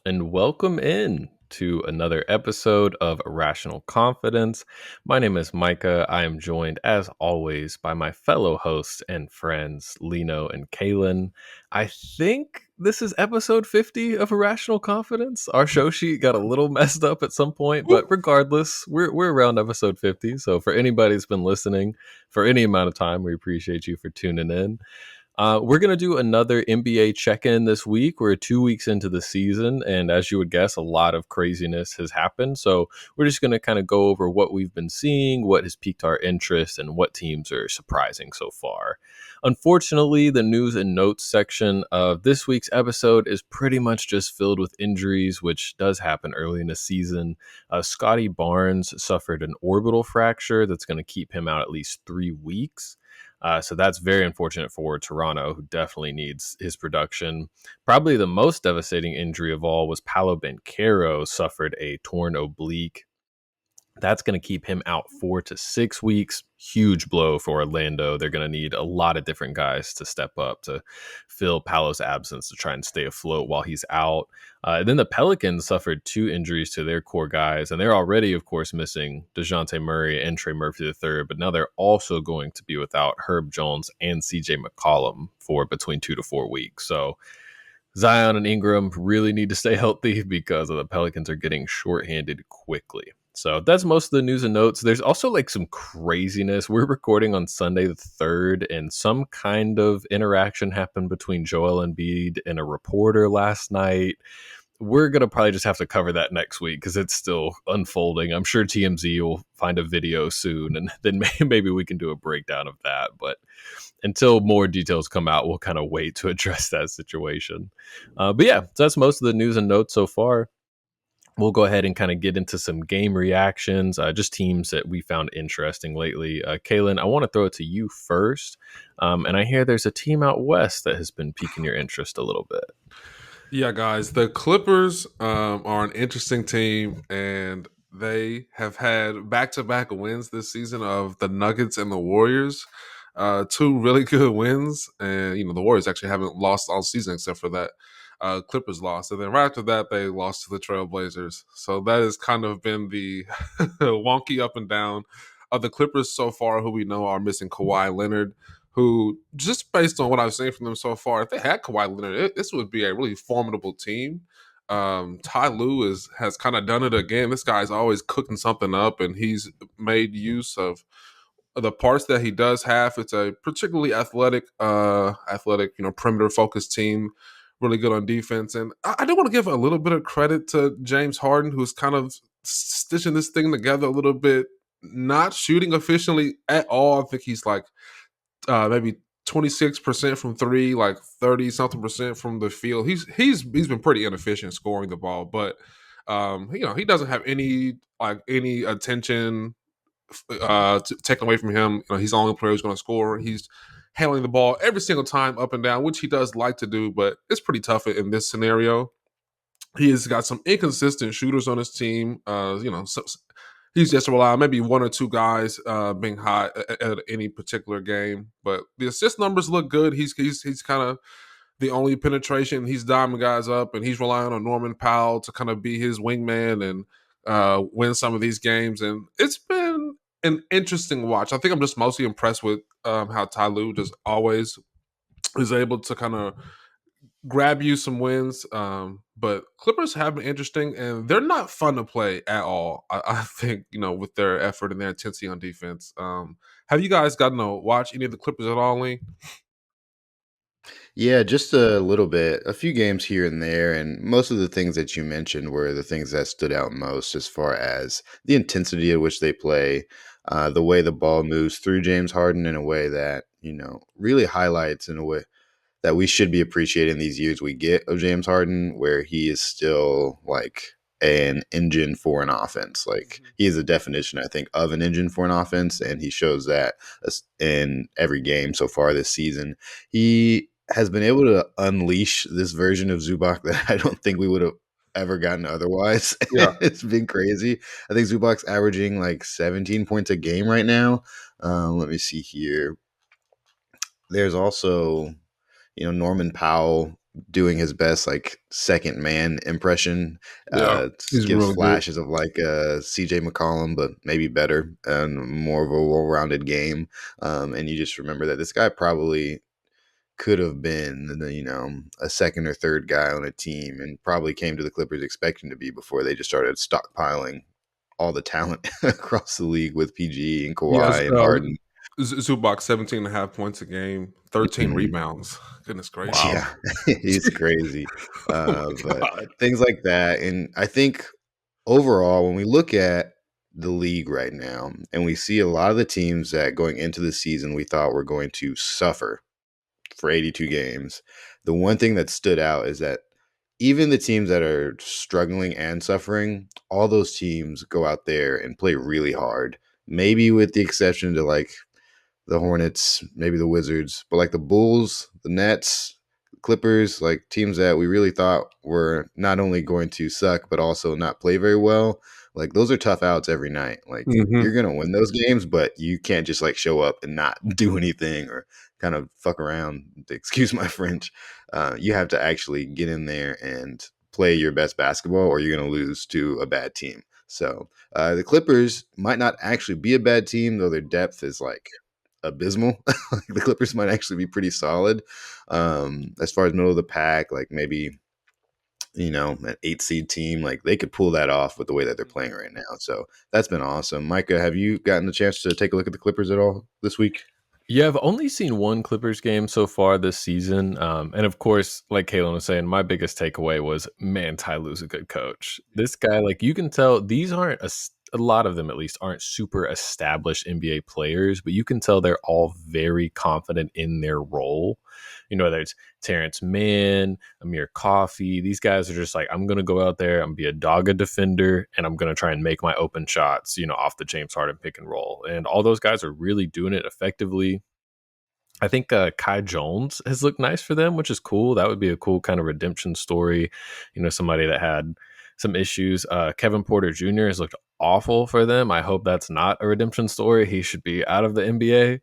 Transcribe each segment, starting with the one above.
and welcome in to another episode of Irrational Confidence. My name is Micah. I am joined, as always, by my fellow hosts and friends, Lino and Caelan. I think this is episode 50 of Irrational Confidence. Our show sheet got a little messed up at some point, but regardless, we're around episode 50. So for anybody that's been listening for any amount of time, we appreciate you for tuning in. We're going to do another NBA check-in this week. We're 2 weeks into the season, and as you would guess, a lot of craziness has happened. So we're just going to kind of go over what we've been seeing, what has piqued our interest, and what teams are surprising so far. Unfortunately, the news and notes section of this week's episode is pretty much just filled with injuries, which does happen early in the season. Scotty Barnes suffered an orbital fracture that's going to keep him out at least 3 weeks. So that's very unfortunate for Toronto, who definitely needs his production. Probably the most devastating injury of all was Paolo Banchero suffered a torn oblique. That's going to keep him out 4 to 6 weeks. Huge blow for Orlando. They're going to need a lot of different guys to step up to fill Paolo's absence to try and stay afloat while he's out. And then the Pelicans suffered 2 injuries to their core guys, and they're already, of course, missing DeJounte Murray and Trey Murphy III, but now they're also going to be without Herb Jones and CJ McCollum for between 2 to 4 weeks. So Zion and Ingram really need to stay healthy because the Pelicans are getting shorthanded quickly. So that's most of the news and notes. There's also like some craziness. We're recording on Sunday the 3rd, and some kind of interaction happened between Joel Embiid and a reporter last night. We're going to probably just have to cover that next week because it's still unfolding. I'm sure TMZ will find a video soon, and then maybe we can do a breakdown of that. But until more details come out, we'll kind of wait to address that situation. But yeah, so that's most of the news and notes so far. We'll go ahead and kind of get into some game reactions, just teams that we found interesting lately. Caelan, I want to throw it to you first. And I hear there's a team out west that has been piquing your interest a little bit. Yeah, guys, the Clippers are an interesting team, and they have had back-to-back wins this season of the Nuggets and the Warriors. Two really good wins, and the Warriors actually haven't lost all season except for that Clippers loss, and then right after that they lost to the Trailblazers. So that has kind of been the wonky up and down of the Clippers so far, who we know are missing Kawhi Leonard, who, just based on what I've seen from them so far, if they had Kawhi Leonard, this would be a really formidable team. Ty Lue has kind of done it again. This guy's always cooking something up, and he's made use of the parts that he does have. It's a particularly athletic, perimeter focused team. Really good on defense, and I do want to give a little bit of credit to James Harden, who's kind of stitching this thing together a little bit. Not shooting efficiently at all. I think he's like maybe 26% from three, like 30 something percent from the field. He's been pretty inefficient scoring the ball, but he doesn't have any attention taken away from him. He's the only player who's going to score. He's handling the ball every single time up and down, which he does like to do, but it's pretty tough in this scenario. He has got some inconsistent shooters on his team. He's just rely on maybe one or two guys being hot at any particular game. But the assist numbers look good. He's kind of the only penetration. He's diming guys up, and he's relying on Norman Powell to kind of be his wingman and win some of these games. And it's been an interesting watch. I think I'm just mostly impressed with how Ty Lue just always is able to kind of grab you some wins. But Clippers have been interesting, and they're not fun to play at all. I think, with their effort and their intensity on defense. Have you guys gotten to watch any of the Clippers at all, Lee? Yeah, just a little bit, a few games here and there, and most of the things that you mentioned were the things that stood out most as far as the intensity at which they play, the way the ball moves through James Harden in a way that, really highlights in a way that we should be appreciating these years we get of James Harden, where he is still like an engine for an offense. Like he is a definition, I think, of an engine for an offense, and he shows that in every game so far this season. He has been able to unleash this version of Zubac that I don't think we would have ever gotten otherwise. Yeah. It's been crazy. I think Zubac's averaging like 17 points a game right now. Let me see here. There's also Norman Powell doing his best like second man impression. Yeah, he's Gives really good. flashes of like CJ McCollum, but maybe better and more of a well-rounded game. And you just remember that this guy probably could have been, a second or third guy on a team, and probably came to the Clippers expecting to be before they just started stockpiling all the talent across the league with PG and Yes, Kawhi and Harden. Zubac 17.5 points a game, 13 Mhm. rebounds. Goodness Wow. gracious. Yeah, he's crazy. Oh my But god. things like that. And I think overall, when we look at the league right now and we see a lot of the teams that going into the season we thought were going to suffer for 82 games, the one thing that stood out is that even the teams that are struggling and suffering, all those teams go out there and play really hard. Maybe with the exception to like the Hornets, maybe the Wizards, but like the Bulls, the Nets, Clippers, like teams that we really thought were not only going to suck, but also not play very well. Like those are tough outs every night. Like Mhm. you're going to win those games, but you can't just like show up and not do anything or kind of fuck around. Excuse my French. You have to actually get in there and play your best basketball or you're going to lose to a bad team. So the Clippers might not actually be a bad team, though their depth is like abysmal. The Clippers might actually be pretty solid. As far as middle of the pack, like maybe an 8 seed team, like they could pull that off with the way that they're playing right now. So that's been awesome. Micah, have you gotten the chance to take a look at the Clippers at all this week? Yeah, I've only seen one Clippers game so far this season. And of course, like Kalen was saying, my biggest takeaway was, man, Ty Lue's a good coach. This guy, like, you can tell these aren't a lot of them, at least, aren't super established NBA players, but you can tell they're all very confident in their role. Whether it's Terrence Mann, Amir Coffey, these guys are just like, I'm going to go out there, I'm going to be a dogged defender, and I'm going to try and make my open shots, off the James Harden pick and roll. And all those guys are really doing it effectively. I think Kai Jones has looked nice for them, which is cool. That would be a cool kind of redemption story. Somebody that had some issues. Kevin Porter Jr. has looked awful for them. I hope that's not a redemption story. He should be out of the NBA.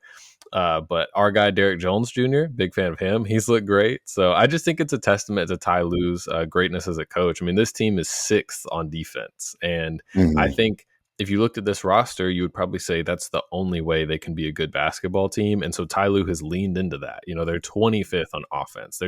But our guy Derek Jones Jr., big fan of him. He's looked great. So I just think it's a testament to Ty Lue's greatness as a coach. I mean, this team is sixth on defense, and I Mhm. think if you looked at this roster, you would probably say that's the only way they can be a good basketball team. And so Ty Lue has leaned into that. They're 25th on offense.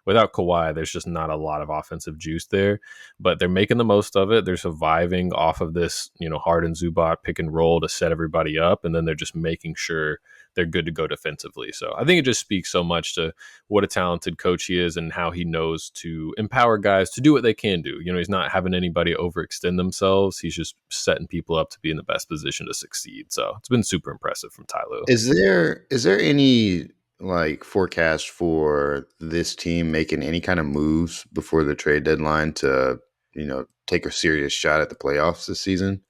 Without Kawhi, there's just not a lot of offensive juice there, but they're making the most of it. They're surviving off of this, Harden Zubac pick and roll to set everybody up, and then they're just making sure they're good to go defensively. So I think it just speaks so much to what a talented coach he is and how he knows to empower guys to do what they can do. He's not having anybody overextend themselves. He's just setting people up to be in the best position to succeed. So it's been super impressive from Ty Lue. Is there any like forecast for this team making any kind of moves before the trade deadline to, take a serious shot at the playoffs this season?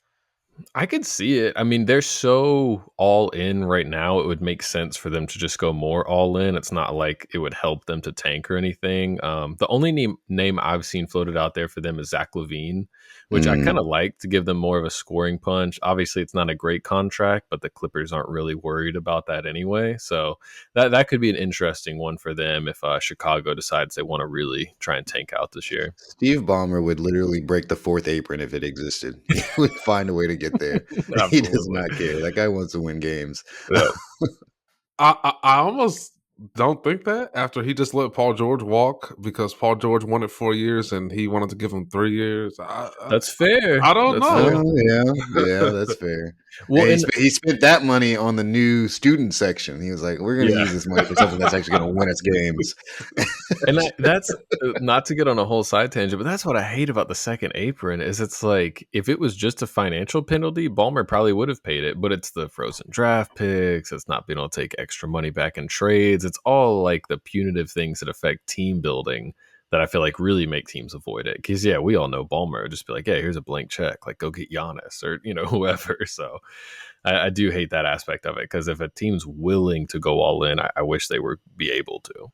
I could see it. I mean, they're so all in right now. It would make sense for them to just go more all in. It's not like it would help them to tank or anything. The only name I've seen floated out there for them is Zach LaVine, which I kind Mm. of like to give them more of a scoring punch. Obviously, it's not a great contract, but the Clippers aren't really worried about that anyway. So that could be an interesting one for them if Chicago decides they want to really try and tank out this year. Steve Ballmer would literally break the fourth apron if it existed. He would find a way to get there. He does Absolutely. not care. That guy wants to win games. Yeah. I almost don't think that after he just let Paul George walk because Paul George wanted 4 years and he wanted to give him 3 years. That's fair. I don't That's fair. know. Oh yeah, that's fair. Well, And he and spent, he spent that money on the new student section. He was like, "We're going to yeah, use this money for something that's actually going to win us games." and that's not to get on a whole side tangent, but that's what I hate about the second apron is it's like if it was just a financial penalty, Ballmer probably would have paid it, but it's the frozen draft picks. It's not being able to take extra money back in trades. It's all like the punitive things that affect team building that I feel like really make teams avoid it. Because yeah, we all know Ballmer would just be like, "Hey, here's a blank check. Like, go get Giannis or whoever." So I do hate that aspect of it because if a team's willing to go all in, I wish they were be able to.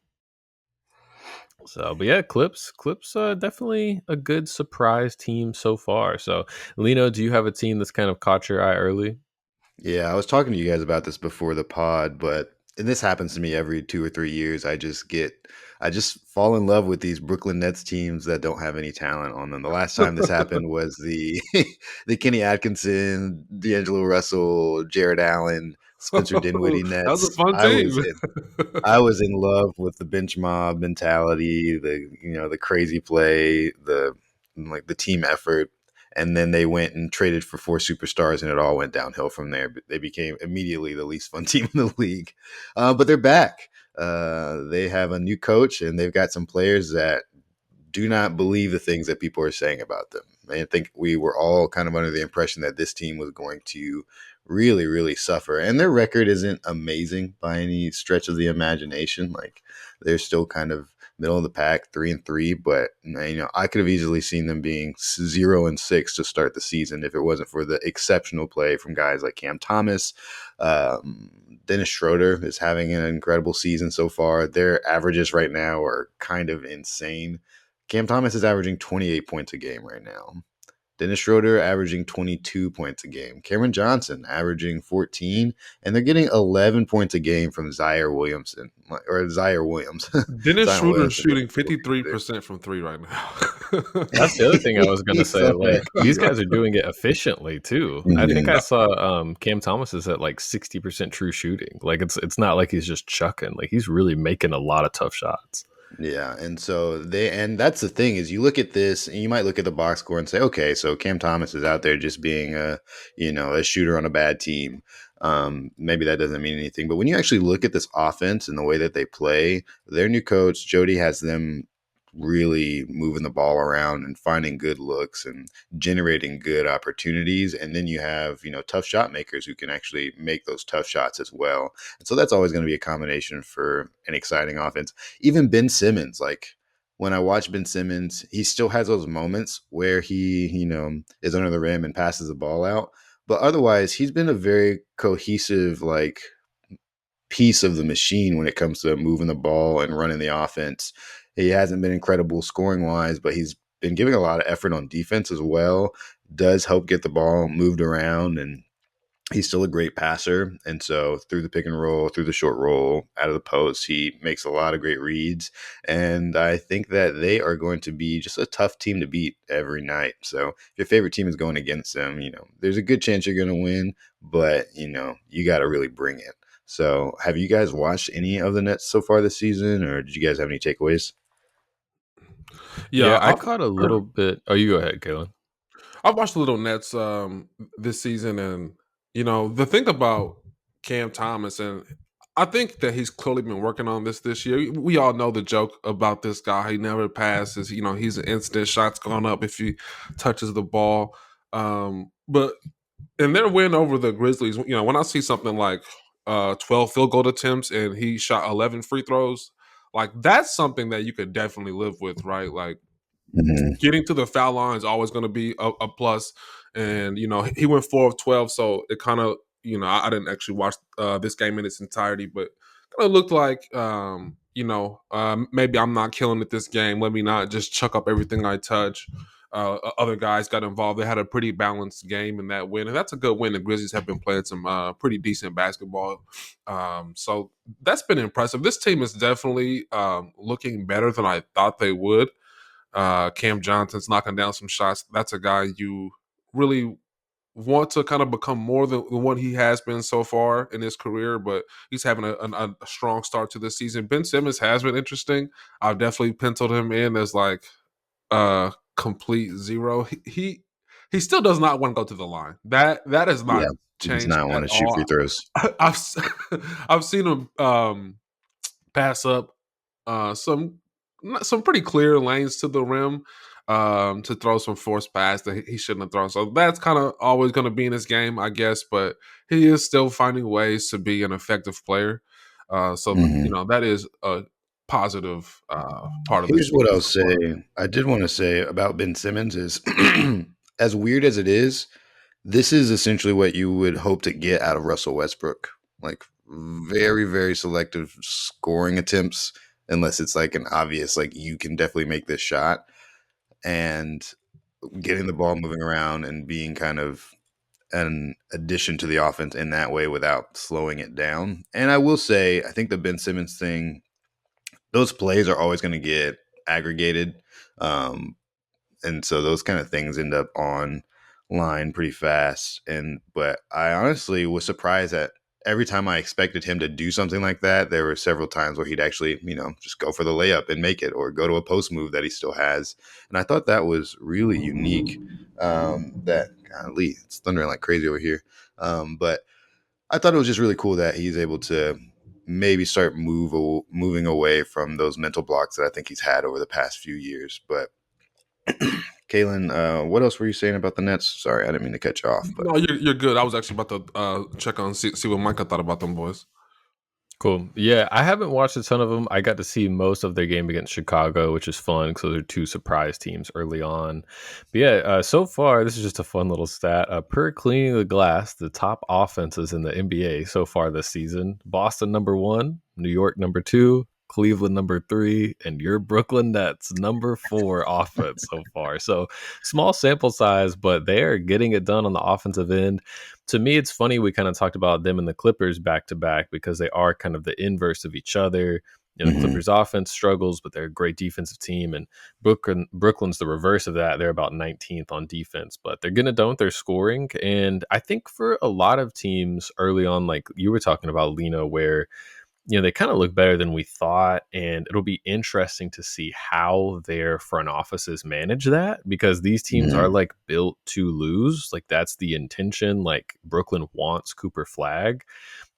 So, but yeah, Clips, definitely a good surprise team so far. So, Lino, do you have a team that's kind of caught your eye early? Yeah, I was talking to you guys about this before the pod, and this happens to me every 2 or 3 years. I just get I just fall in love with these Brooklyn Nets teams that don't have any talent on them. The last time this happened was the the Kenny Atkinson, D'Angelo Russell, Jared Allen, Spencer Dinwiddie That was a Nets. fun team. I was in love with the bench mob mentality, the crazy play, the team effort. And then they went and traded for 4 superstars, and it all went downhill from there. But they became immediately the least fun team in the league. But they're back. They have a new coach, and they've got some players that do not believe the things that people are saying about them. I think we were all kind of under the impression that this team was going to really, really suffer. And their record isn't amazing by any stretch of the imagination. Like, they're still kind of middle of the pack, 3-3. But I could have easily seen them being 0-6 to start the season if it wasn't for the exceptional play from guys like Cam Thomas. Dennis Schroeder is having an incredible season so far. Their averages right now are kind of insane. Cam Thomas is averaging 28 points a game right now. Dennis Schroeder averaging 22 points a game. Cameron Johnson averaging 14, and they're getting 11 points a game from Zaire Williams. Dennis Zion Schroeder Williamson. shooting 53% from three right now. That's the other thing I was gonna say. So bad. Like, these guys are doing it efficiently too. I think I saw Cam Thomas is at like 60% true shooting. Like, it's not like he's just chucking. Like, he's really making a lot of tough shots. Yeah, and that's the thing is you look at this and you might look at the box score and say, okay, so Cam Thomas is out there just being a shooter on a bad team. Maybe that doesn't mean anything, but when you actually look at this offense and the way that they play, their new coach Jody has them really moving the ball around and finding good looks and generating good opportunities. And then you have, tough shot makers who can actually make those tough shots as well. And so that's always going to be a combination for an exciting offense. Even Ben Simmons, like when I watch Ben Simmons, he still has those moments where he, is under the rim and passes the ball out. But otherwise, he's been a very cohesive, like, piece of the machine when it comes to moving the ball and running the offense. He hasn't been incredible scoring wise, but he's been giving a lot of effort on defense as well. Does help get the ball moved around, and he's still a great passer. And so through the pick and roll, through the short roll, out of the post, he makes a lot of great reads. And I think that they are going to be just a tough team to beat every night. So if your favorite team is going against them, there's a good chance you're going to win, but you got to really bring it. So have you guys watched any of the Nets so far this season, or did you guys have any takeaways? Yeah, Yeah, I caught a little bit. Oh, you go ahead, Caelan. I've watched the Little Nets this season, and the thing about Cam Thomas, and I think that he's clearly been working on this year. We all know the joke about this guy; he never passes. He's an instant shots going up if he touches the ball. But in their win over the Grizzlies, when I see something like 12 field goal attempts and he shot 11 free throws, like that's something that you could definitely live with, right? Like, getting to the foul line is always going to be a plus. And, he went 4 of 12. So it kind of, I didn't actually watch this game in its entirety, but kind of looked like, maybe I'm not killing it this game. Let me not just chuck up everything I touch. Other guys got involved. They had a pretty balanced game in that win. And that's a good win. The Grizzlies have been playing some pretty decent basketball. So that's been impressive. This team is definitely looking better than I thought they would. Cam Johnson's knocking down some shots. That's a guy you really want to kind of become more than what he has been so far in his career, but he's having a strong start to this season. Ben Simmons has been interesting. I've definitely penciled him in as like a complete zero. He still does not want to go to the line. That has Yeah, not he does changed not at want to shoot all. free throws. I've I've seen him pass up some pretty clear lanes to the rim to throw some forced pass that he shouldn't have thrown. So that's kind of always going to be in his game, I guess. But he is still finding ways to be an effective player. That is a positive part of this Here's what season I'll so far. say. I did want to say about Ben Simmons is as weird as it is, this is essentially what you would hope to get out of Russell Westbrook. Like very, very selective scoring attempts, unless it's like an obvious, like you can definitely make this shot, and getting the ball moving around and being kind of an addition to the offense in that way without slowing it down. And I will say, I think the Ben Simmons thing, those plays are always going to get aggregated. Um, and so those kind of things end up on line pretty fast. But I honestly was surprised that every time I expected him to do something like that, there were several times where he'd actually, just go for the layup and make it, or go to a post move that he still has. And I thought that was really unique. That golly, it's thundering like crazy over here. But I thought it was just really cool that he's able to maybe start moving away from those mental blocks that I think he's had over the past few years. But Caelan, what else were you saying about the Nets? Sorry, I didn't mean to cut you off, but No, you're good. I was actually about to check on see what Micah thought about them boys. Cool. Yeah, I haven't watched a ton of them. I got to see most of their game against Chicago, which is fun because those are two surprise teams early on. But yeah, so far, this is just a fun little stat. Per cleaning the glass, the top offenses in the NBA so far this season: Boston number 1, New York number 2, Cleveland number 3, and your Brooklyn Nets number 4 offense so far. So small sample size, but they are getting it done on the offensive end. To me, it's funny we kind of talked about them and the Clippers back to back because they are kind of the inverse of each other. The Clippers offense struggles, but they're a great defensive team, and Brooklyn's the reverse of that. They're about 19th on defense, but they're getting it done with their scoring. And I think for a lot of teams early on, like you were talking about, Lino, where they kind of look better than we thought, and it'll be interesting to see how their front offices manage that, because these teams are like built to lose. Like that's the intention. Like Brooklyn wants Cooper Flag,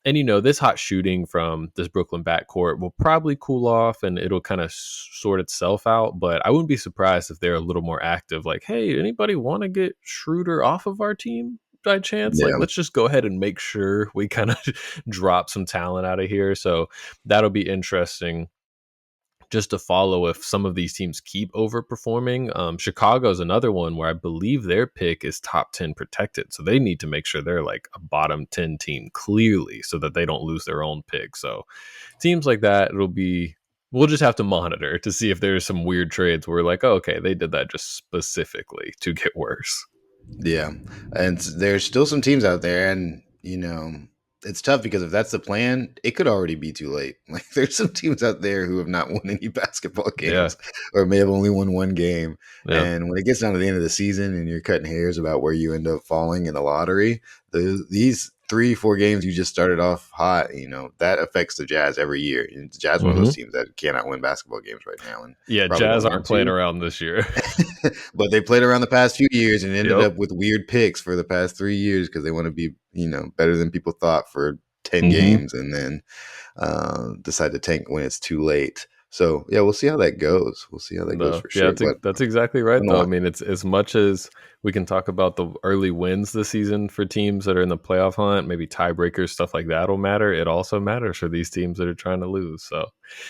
and this hot shooting from this Brooklyn backcourt will probably cool off and it'll kind of sort itself out. But I wouldn't be surprised if they're a little more active. Like, hey, anybody want to get Schroeder off of our team by chance? Like, yeah. let's just go ahead and make sure we kind of drop some talent out of here. So that'll be interesting just to follow if some of these teams keep overperforming. Chicago's another one where I believe their pick is top 10 protected. So they need to make sure they're like a bottom 10 team clearly so that they don't lose their own pick. So teams like that, we'll just have to monitor to see if there's some weird trades where we're like, oh, okay, they did that just specifically to get worse. Yeah. And there's still some teams out there, and it's tough because if that's the plan, it could already be too late. Like there's some teams out there who have not won any basketball games or may have only won one game. Yeah. And when it gets down to the end of the season and you're cutting hairs about where you end up falling in the lottery, these 3-4 games you just started off hot, that affects the Jazz every year. And the Jazz, one of those teams that cannot win basketball games right now. And yeah, Jazz aren't playing around this year. But they played around the past few years and ended up with weird picks for the past 3 years because they want to be, better than people thought for 10 games, and then decide to tank when it's too late. So yeah, we'll see how that goes. We'll see how that goes for sure. Yeah, that's exactly right, though. I mean, it's as much as we can talk about the early wins this season for teams that are in the playoff hunt, maybe tiebreakers, stuff like that will matter. It also matters for these teams that are trying to lose. So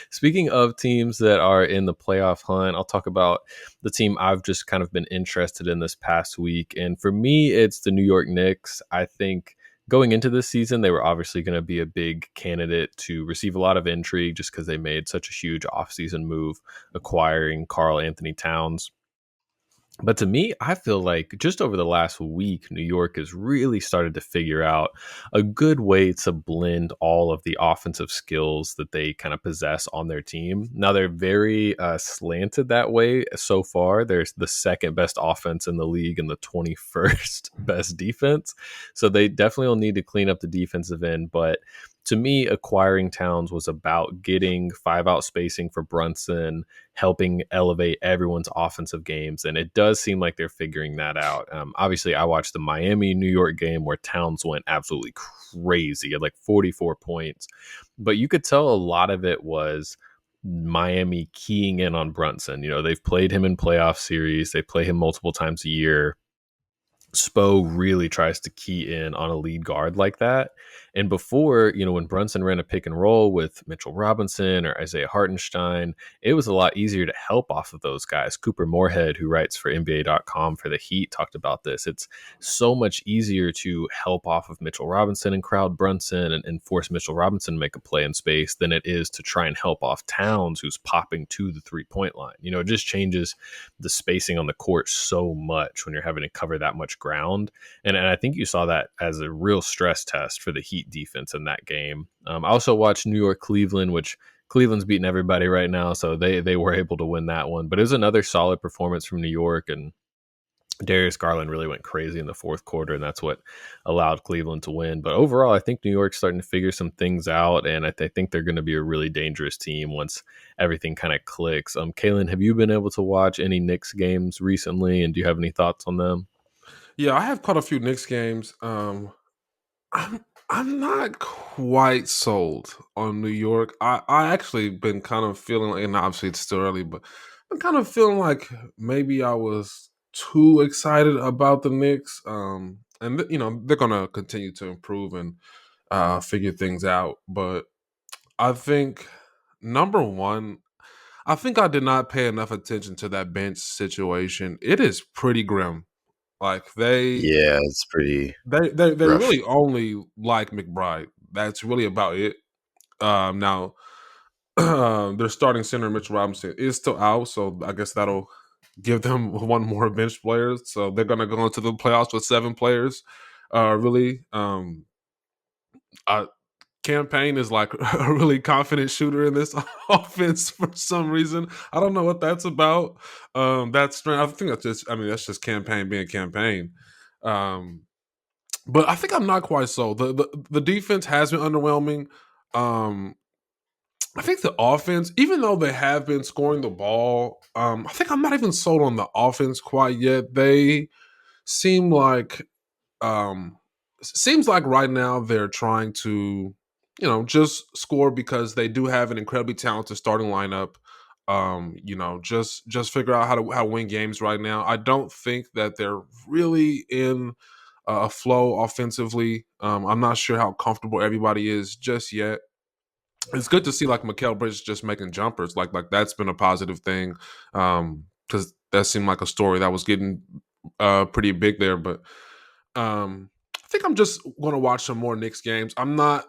speaking of teams that are in the playoff hunt, I'll talk about the team I've just kind of been interested in this past week. And for me, it's the New York Knicks. I think going into this season, they were obviously going to be a big candidate to receive a lot of intrigue just because they made such a huge offseason move acquiring Karl Anthony Towns. But to me, I feel like just over the last week, New York has really started to figure out a good way to blend all of the offensive skills that they kind of possess on their team. Now, they're very slanted that way so far. They're the second best offense in the league and the 21st best defense. So they definitely will need to clean up the defensive end. But to me, acquiring Towns was about getting 5-out spacing for Brunson, helping elevate everyone's offensive games. And it does seem like they're figuring that out. Obviously, I watched the Miami-New York game where Towns went absolutely crazy at like 44 points. But you could tell a lot of it was Miami keying in on Brunson. They've played him in playoff series. They play him multiple times a year. Spo really tries to key in on a lead guard like that. And before, when Brunson ran a pick and roll with Mitchell Robinson or Isaiah Hartenstein, it was a lot easier to help off of those guys. Cooper Moorhead, who writes for NBA.com for the Heat, talked about this. It's so much easier to help off of Mitchell Robinson and crowd Brunson and force Mitchell Robinson to make a play in space than it is to try and help off Towns, who's popping to the 3-point line. It just changes the spacing on the court so much when you're having to cover that much ground. And I think you saw that as a real stress test for the Heat defense in that game. I also watched New York Cleveland, which Cleveland's beating everybody right now, so they were able to win that one. But it was another solid performance from New York, and Darius Garland really went crazy in the fourth quarter, and that's what allowed Cleveland to win. But overall, I think New York's starting to figure some things out, and I think they're going to be a really dangerous team once everything kind of clicks. Caelan, have you been able to watch any Knicks games recently, and do you have any thoughts on them? Yeah, I have caught a few Knicks games. I'm not quite sold on New York. I actually been kind of feeling like, and obviously it's still early, but I'm kind of feeling like maybe I was too excited about the Knicks. And they're gonna continue to improve and figure things out. But I think number one, I think I did not pay enough attention to that bench situation. It is pretty grim. Like Yeah, it's pretty they rough. really only like McBride. That's really about it. Now, their starting center Mitch Robinson is still out, so I guess that'll give them one more bench player. So they're gonna go into the playoffs with 7 players. Really, I, Campaign is like a really confident shooter in this offense for some reason. I don't know what that's about. That's strange. I think that's just Campaign being Campaign. Um, but I think I'm not quite sold. The defense has been underwhelming. Um, I think the offense, even though they have been scoring the ball, I think I'm not even sold on the offense quite yet. They seem like seems like right now they're trying to, just score because they do have an incredibly talented starting lineup. Just figure out how to win games right now. I don't think that they're really in a flow offensively. I'm not sure how comfortable everybody is just yet. It's good to see like Mikal Bridges just making jumpers. Like that's been a positive thing. Because that seemed like a story that was getting pretty big there. But I think I'm just gonna watch some more Knicks games. I'm not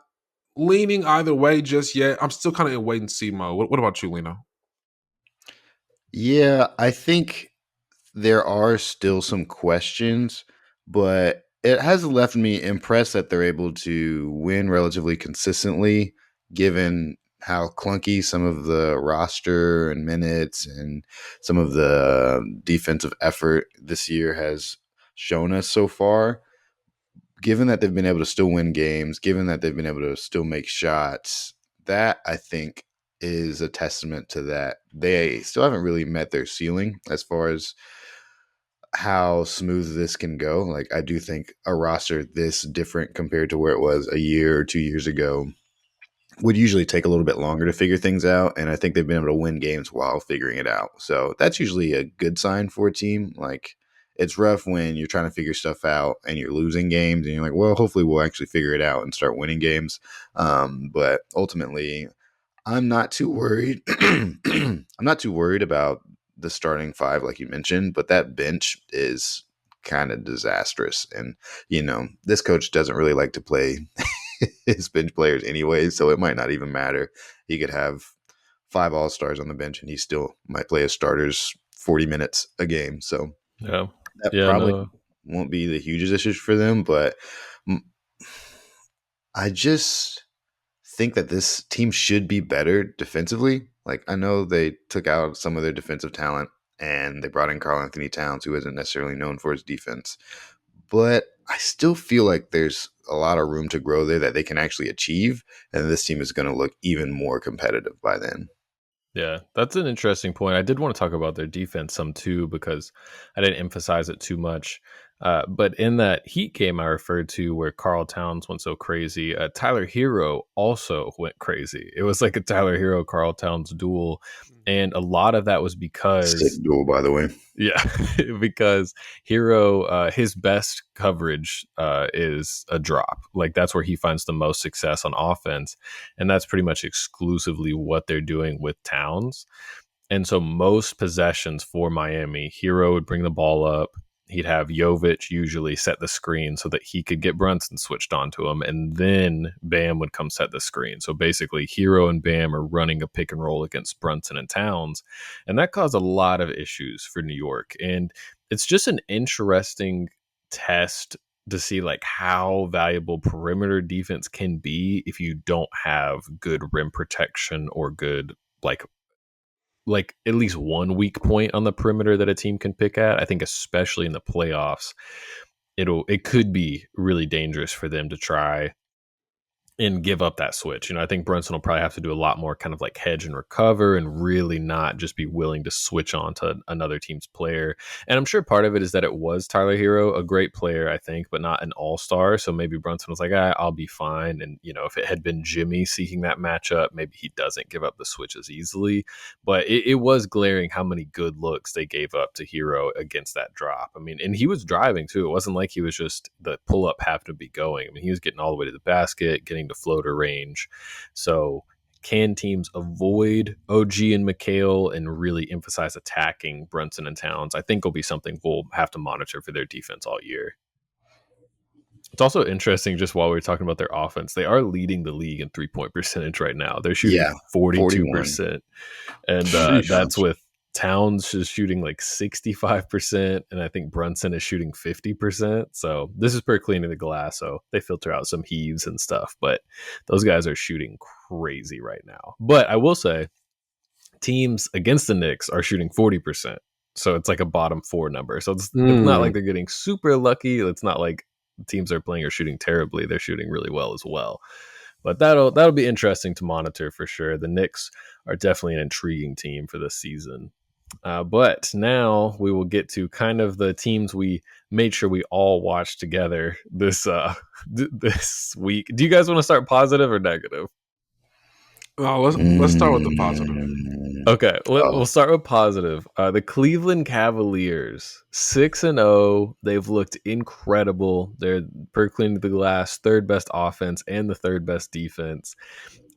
leaning either way just yet. I'm still kind of in wait and see mode. What about you, Lino? Yeah, I think there are still some questions, but it has left me impressed that they're able to win relatively consistently, given how clunky some of the roster and minutes and some of the defensive effort this year has shown us so far. Given that they've been able to still win games, given that they've been able to still make shots, that I think is a testament to that. They still haven't really met their ceiling as far as how smooth this can go. Like, I do think a roster this different compared to where it was a year or 2 years ago would usually take a little bit longer to figure things out. And I think they've been able to win games while figuring it out. So that's usually a good sign for a team. Like, it's rough when you're trying to figure stuff out and you're losing games and you're like, well, hopefully we'll actually figure it out and start winning games. But ultimately, I'm not too worried. I'm not too worried about the starting five, like you mentioned, but that bench is kind of disastrous. And, this coach doesn't really like to play his bench players anyway, so it might not even matter. He could have 5 all-stars on the bench and he still might play his starters 40 minutes a game. So Yeah, that yeah, probably no, won't be the hugest issue for them, but I just think that this team should be better defensively. Like, I know they took out some of their defensive talent and they brought in Karl Anthony Towns, who isn't necessarily known for his defense. But I still feel like there's a lot of room to grow there that they can actually achieve. And this team is going to look even more competitive by then. yeah, that's an interesting point. I did want to talk about their defense some too because I didn't emphasize it too much. But in that Heat game I referred to where Carl Towns went so crazy, Tyler Hero also went crazy. It was like a Tyler Hero Carl Towns duel, and a lot of that was Sick because duel, by the way. yeah, because Hero, his best coverage is a drop. Like that's where he finds the most success on offense, and that's pretty much exclusively what they're doing with Towns. And so most possessions for Miami, Hero would bring the ball up. He'd have Jovic usually set the screen so that he could get Brunson switched onto him. And then Bam would come set the screen. So basically, Hero and Bam are running a pick and roll against Brunson and Towns. And that caused a lot of issues for New York. And it's just an interesting test to see like how valuable perimeter defense can be if you don't have good rim protection or good like at least one weak point on the perimeter that a team can pick at. I think especially in the playoffs, it could be really dangerous for them to try and give up that switch. I think Brunson will probably have to do a lot more kind of like hedge and recover and really not just be willing to switch on to another team's player. And I'm sure part of it is that it was Tyler Hero, a great player, I think, but not an all-star. So maybe Brunson was like, I'll be fine. And, if it had been Jimmy seeking that matchup, maybe he doesn't give up the switch as easily. But it was glaring how many good looks they gave up to Hero against that drop. I mean, and he was driving too. It wasn't like he was just the pull-up happened to be going. I mean, he was getting all the way to the basket, getting to floater range. So can teams avoid OG and McHale and really emphasize attacking Brunson and Towns? I think will be something we'll have to monitor for their defense all year. It's also interesting, just while we were talking about their offense, they are leading the league in 3-point percentage right now. They're shooting 42%. And that's with Towns is shooting like 65%, and I think Brunson is shooting 50%. So this is per cleaning the glass, so they filter out some heaves and stuff. But those guys are shooting crazy right now. But I will say, teams against the Knicks are shooting 40%. So it's like a bottom four number. So it's not like they're getting super lucky. It's not like teams they're playing are shooting terribly. They're shooting really well as well. But that'll be interesting to monitor for sure. The Knicks are definitely an intriguing team for this season. But now we will get to kind of the teams we made sure we all watched together this this week. Do you guys want to start positive or negative? Let's start with the positive. Okay, we'll start with positive. The Cleveland Cavaliers, 6-0. They've looked incredible. They're per clean the glass, third best offense and the third best defense.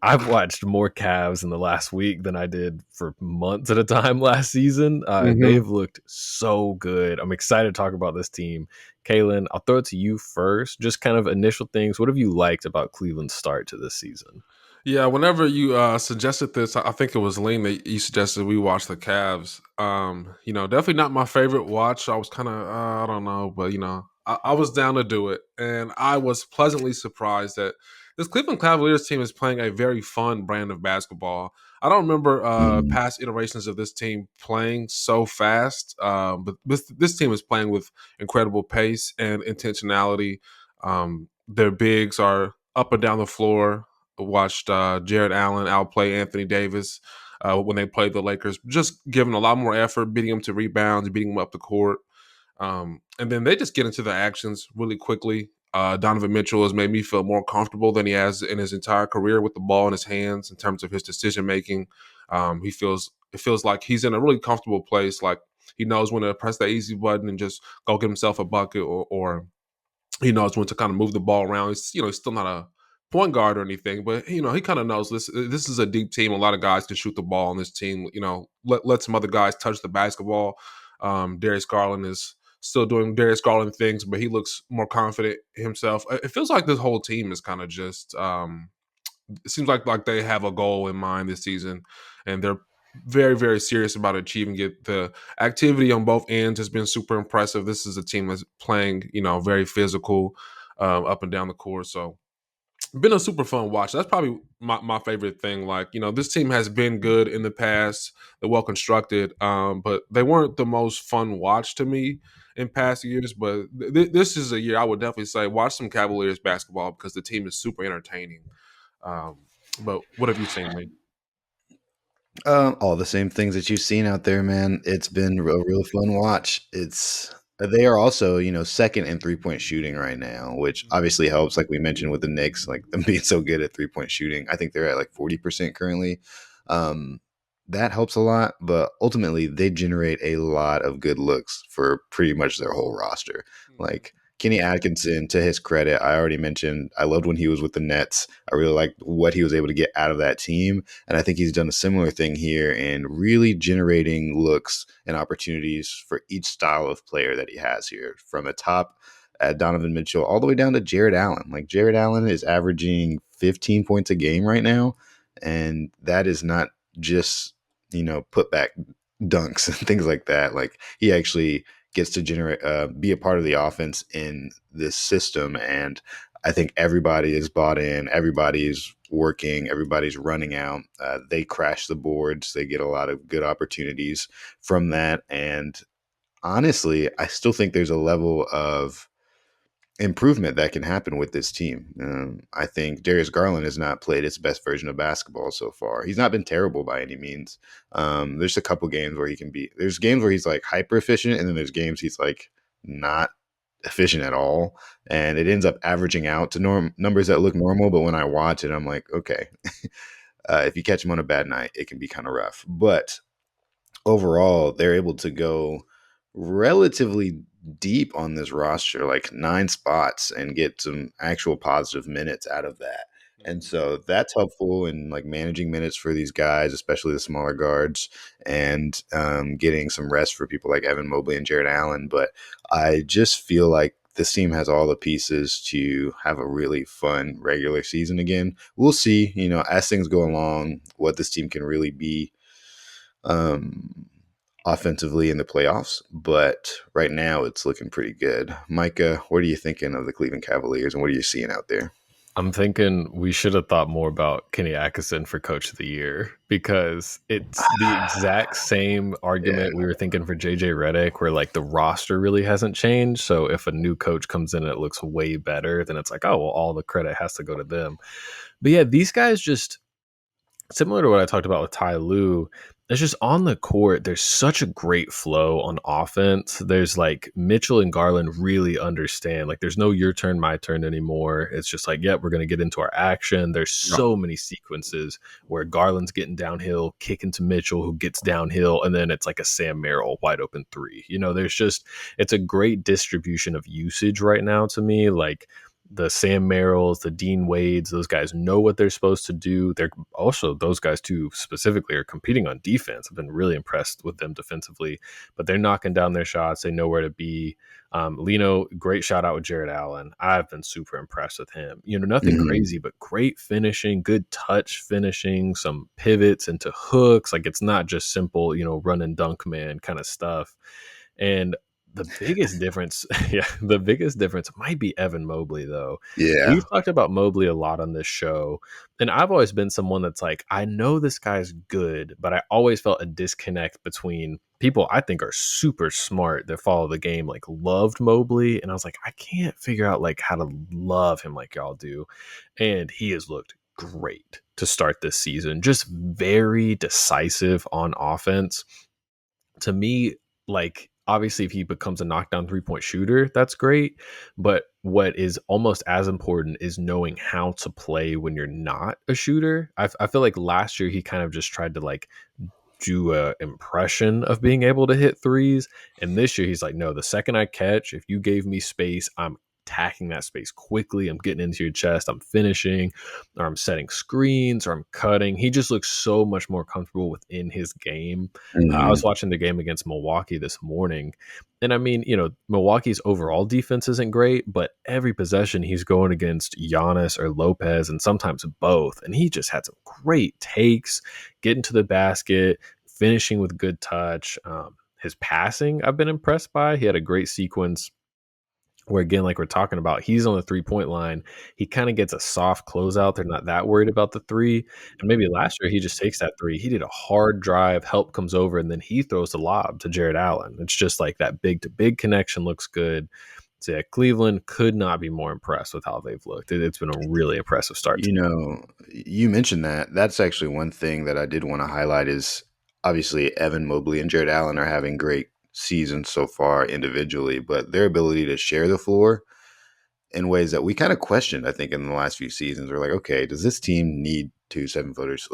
I've watched more Cavs in the last week than I did for months at a time last season. They've looked so good. I'm excited to talk about this team. Caelan, I'll throw it to you first. Just kind of initial things. What have you liked about Cleveland's start to this season? Yeah, whenever you suggested this, I think it was Lean that you suggested we watch the Cavs. Definitely not my favorite watch. I was kind of, I don't know, but I was down to do it, and I was pleasantly surprised that this Cleveland Cavaliers team is playing a very fun brand of basketball. I don't remember past iterations of this team playing so fast, but this team is playing with incredible pace and intentionality. Their bigs are up and down the floor. Watched Jared Allen outplay Anthony Davis when they played the Lakers, just giving a lot more effort, beating them to rebounds, beating them up the court. And then they just get into the actions really quickly. Donovan Mitchell has made me feel more comfortable than he has in his entire career with the ball in his hands in terms of his decision making. It feels like he's in a really comfortable place. Like he knows when to press that easy button and just go get himself a bucket, or he knows when to kind of move the ball around. He's still not a point guard or anything, but he kind of knows this is a deep team. A lot of guys can shoot the ball on this team. Let some other guys touch the basketball. Darius Garland is still doing Darius Garland things, but he looks more confident himself. It feels like this whole team is kind of just it seems like they have a goal in mind this season, and they're very, very serious about achieving it. The activity on both ends has been super impressive. This is a team that's playing, very physical up and down the court. So been a super fun watch. That's probably my favorite thing. Like, this team has been good in the past. They're well constructed, but they weren't the most fun watch to me in past years. But this is a year I would definitely say watch some Cavaliers basketball because the team is super entertaining. But what have you seen, Lee? All the same things that you've seen out there, man. It's been a real fun watch. They are also, second in 3-point shooting right now, which obviously helps. Like we mentioned with the Knicks, like them being so good at 3-point shooting. I think they're at like 40% currently. That helps a lot, but ultimately they generate a lot of good looks for pretty much their whole roster. Like Kenny Atkinson, to his credit, I already mentioned, I loved when he was with the Nets. I really liked what he was able to get out of that team. And I think he's done a similar thing here in really generating looks and opportunities for each style of player that he has here, from a top at Donovan Mitchell all the way down to Jared Allen. Like Jared Allen is averaging 15 points a game right now. And that is not just, put back dunks and things like that. Like he actually gets to generate, be a part of the offense in this system. And I think everybody is bought in, everybody's working, everybody's running out. They crash the boards, they get a lot of good opportunities from that. And honestly, I still think there's a level of improvement that can happen with this team. I think Darius Garland has not played his best version of basketball so far. He's not been terrible by any means. There's a couple games where he can be. There's games where he's like hyper efficient, and then there's games he's like not efficient at all, and it ends up averaging out to numbers that look normal. But when I watch it, I'm like, okay, if you catch him on a bad night, it can be kind of rough. But overall, they're able to go relatively deep on this roster, like 9 spots, and get some actual positive minutes out of that. And so that's helpful in like managing minutes for these guys, especially the smaller guards, and getting some rest for people like Evan Mobley and Jared Allen. But I just feel like this team has all the pieces to have a really fun regular season again. We'll see, as things go along, what this team can really be um, offensively in the playoffs, but right now it's looking pretty good. Micah, what are you thinking of the Cleveland Cavaliers, and what are you seeing out there? I'm thinking we should have thought more about Kenny Atkinson for Coach of the Year, because it's the exact same Yeah. argument we were thinking for JJ Redick, where like the roster really hasn't changed. So if a new coach comes in and it looks way better, then it's like, oh, well, all the credit has to go to them. But yeah, these guys just, similar to what I talked about with Ty Lue, it's just on the court. There's such a great flow on offense. There's like Mitchell and Garland really understand. Like there's no your turn, my turn anymore. It's just like, yep, we're going to get into our action. There's so many sequences where Garland's getting downhill, kicking to Mitchell, who gets downhill, and then it's like a Sam Merrill wide open three. There's just, it's a great distribution of usage right now to me. Like the Sam Merrills, the Dean Wades, those guys know what they're supposed to do. They're also, those guys too specifically are competing on defense. I've been really impressed with them defensively, but they're knocking down their shots. They know where to be. Lino, great shout out with Jared Allen. I've been super impressed with him. Nothing crazy, but great finishing, good touch finishing, some pivots into hooks. Like it's not just simple, run and dunk man kind of stuff. And the biggest difference, yeah, the biggest difference might be Evan Mobley, though. Yeah. We've talked about Mobley a lot on this show, and I've always been someone that's like, I know this guy's good, but I always felt a disconnect between people I think are super smart that follow the game, like loved Mobley, and I was like, I can't figure out like how to love him like y'all do, and he has looked great to start this season, just very decisive on offense. To me, like obviously if he becomes a knockdown 3-point shooter, that's great, but what is almost as important is knowing how to play when you're not a shooter. I feel like last year he kind of just tried to like do a impression of being able to hit threes, and this year he's like, no, the second I catch, if you gave me space, I'm attacking that space quickly, I'm getting into your chest, I'm finishing, or I'm setting screens, or I'm cutting. He just looks so much more comfortable within his game. I was watching the game against Milwaukee this morning, and I mean, Milwaukee's overall defense isn't great, but every possession he's going against Giannis or Lopez, and sometimes both, and he just had some great takes, getting to the basket, finishing with good touch. His passing, I've been impressed by. He had a great sequence where, again, like we're talking about, he's on the 3-point line. He kind of gets a soft closeout. They're not that worried about the three. And maybe last year he just takes that three. He did a hard drive, help comes over, and then he throws the lob to Jared Allen. It's just like that big to big connection looks good. So yeah, Cleveland could not be more impressed with how they've looked. It's been a really impressive start. You mentioned that. That's actually one thing that I did want to highlight is obviously Evan Mobley and Jared Allen are having great seasons so far individually, but their ability to share the floor in ways that we kind of questioned, I think, in the last few seasons. We're like, okay, does this team need 2 7-footers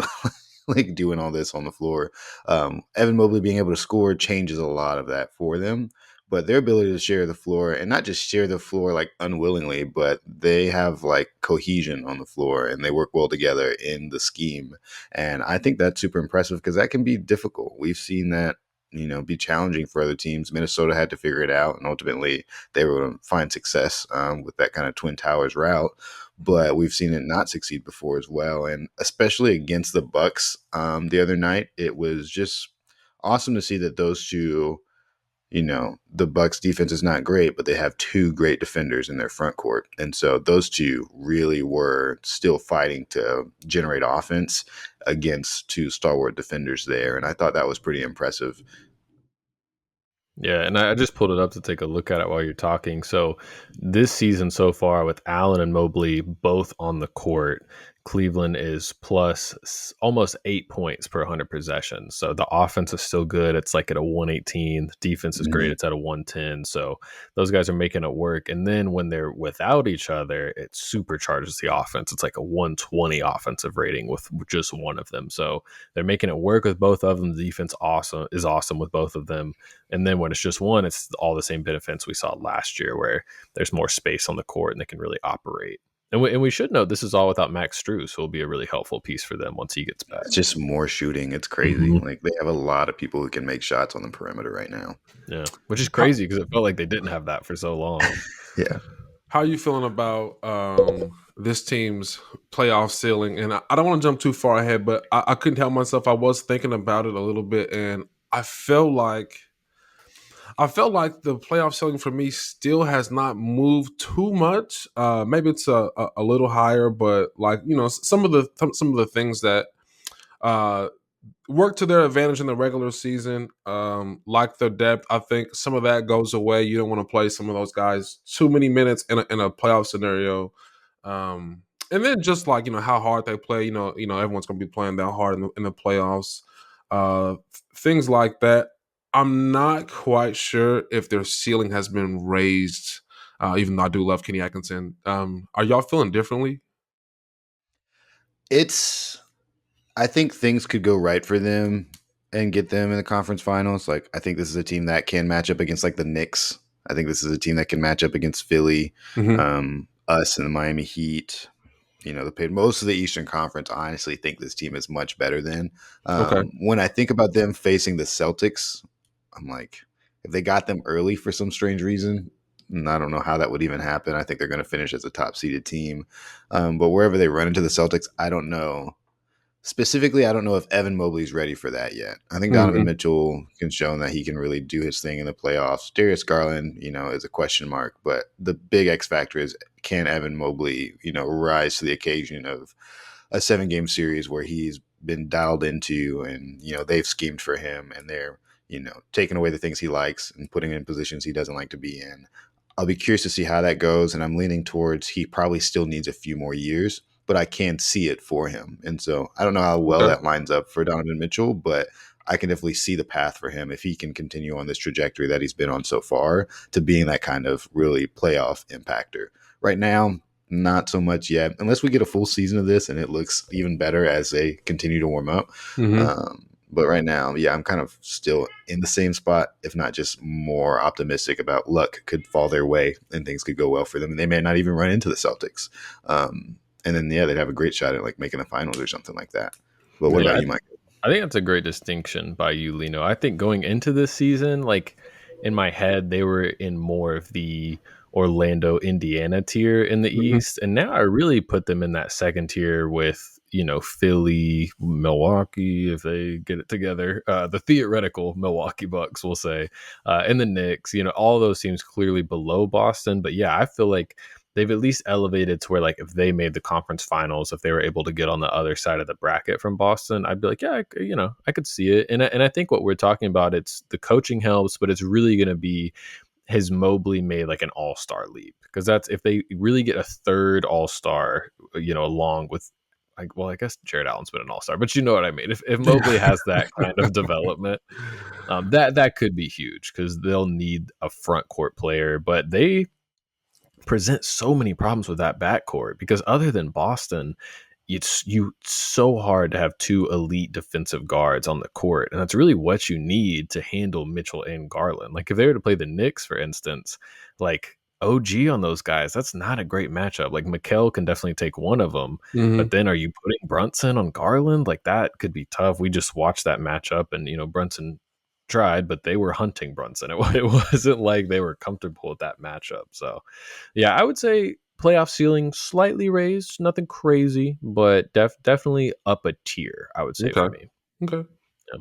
like doing all this on the floor? Evan Mobley being able to score changes a lot of that for them. But their ability to share the floor, and not just share the floor like unwillingly, but they have like cohesion on the floor and they work well together in the scheme. And I think that's super impressive because that can be difficult. We've seen that, be challenging for other teams. Minnesota had to figure it out, and ultimately they were able to find success with that kind of Twin Towers route. But we've seen it not succeed before as well, and especially against the Bucks the other night, it was just awesome to see that those two the Bucks defense is not great, but they have two great defenders in their front court. And so those two really were still fighting to generate offense against two stalwart defenders there. And I thought that was pretty impressive. Yeah, and I just pulled it up to take a look at it while you're talking. So this season so far, with Allen and Mobley both on the court, Cleveland is almost 8 points per 100 possessions. So the offense is still good. It's like at a 118. The defense is great. Mhm. It's at a 110. So those guys are making it work. And then when they're without each other, it supercharges the offense. It's like a 120 offensive rating with just one of them. So they're making it work with both of them. The defense is awesome with both of them. And then when it's just one, it's all the same benefits we saw last year, where there's more space on the court and they can really operate. And we should note this is all without Max Strus, who will be a really helpful piece for them once he gets back. It's just more shooting. It's crazy. Mhm. Like they have a lot of people who can make shots on the perimeter right now. Yeah, which is crazy because it felt like they didn't have that for so long. Yeah. How are you feeling about this team's playoff ceiling? And I don't want to jump too far ahead, but I couldn't help myself. I was thinking about it a little bit, and I felt like the playoff ceiling for me still has not moved too much. Maybe it's a little higher, but like some of the things that uh, work to their advantage in the regular season, like their depth. I think some of that goes away. You don't want to play some of those guys too many minutes in a playoff scenario. And then just like how hard they play. Everyone's going to be playing that hard in the playoffs. Things like that. I'm not quite sure if their ceiling has been raised. Even though I do love Kenny Atkinson, are y'all feeling differently? I think things could go right for them and get them in the conference finals. Like, I think this is a team that can match up against like the Knicks. I think this is a team that can match up against Philly, Mm-hmm. us and the Miami Heat. Most of the Eastern Conference. I honestly think this team is much better than. Okay. When I think about them facing the Celtics, I'm like, if they got them early for some strange reason, and I don't know how that would even happen. I think they're going to finish as a top seeded team. But wherever they run into the Celtics, I don't know. Specifically, I don't know if Evan Mobley's ready for that yet. I think Donovan Mm-hmm. Mitchell can show that he can really do his thing in the playoffs. Darius Garland, is a question mark, but the big X factor is, can Evan Mobley, rise to the occasion of a 7-game series where he's been dialed into and, they've schemed for him and they're, taking away the things he likes and putting him in positions he doesn't like to be in. I'll be curious to see how that goes. And I'm leaning towards he probably still needs a few more years, but I can see it for him. And so I don't know how well Okay. that lines up for Donovan Mitchell, but I can definitely see the path for him if he can continue on this trajectory that he's been on so far to being that kind of really playoff impactor. Right now, not so much yet, unless we get a full season of this and it looks even better as they continue to warm up. Mm-hmm. But right now, yeah, I'm kind of still in the same spot, if not just more optimistic about luck could fall their way and things could go well for them. And they may not even run into the Celtics. And then, yeah, they'd have a great shot at like making the finals or something like that. But what Yeah, about you, Mike? I think that's a great distinction by you, Lino. I think going into this season, like in my head, they were in more of the Orlando, Indiana tier in the Mm-hmm. East. And now I really put them in that second tier with, Philly, Milwaukee, if they get it together, the theoretical Milwaukee Bucks, we'll say, and the Knicks, all those teams clearly below Boston. But yeah, I feel like they've at least elevated to where, like, if they made the conference finals, if they were able to get on the other side of the bracket from Boston, I'd be like, yeah, I could see it. And I think what we're talking about, it's the coaching helps, but it's really going to be, has Mobley made like an all-star leap? Because that's, if they really get a third all-star, along with, like, well, I guess Jared Allen's been an all-star, but you know what I mean. If Mobley has that kind of development, that could be huge because they'll need a front court player, but they present so many problems with that backcourt because other than Boston, it's so hard to have two elite defensive guards on the court, and that's really what you need to handle Mitchell and Garland. Like if they were to play the Knicks, for instance, like OG on those guys, that's not a great matchup. Like Mikal can definitely take one of them, Mm-hmm. but then are you putting Brunson on Garland? Like that could be tough. We just watched that matchup, and Brunson tried, but they were hunting Brunson. It wasn't like they were comfortable with that matchup. So yeah, I would say playoff ceiling slightly raised, nothing crazy, but definitely up a tier, I would say, for Okay. me. Okay. Yeah.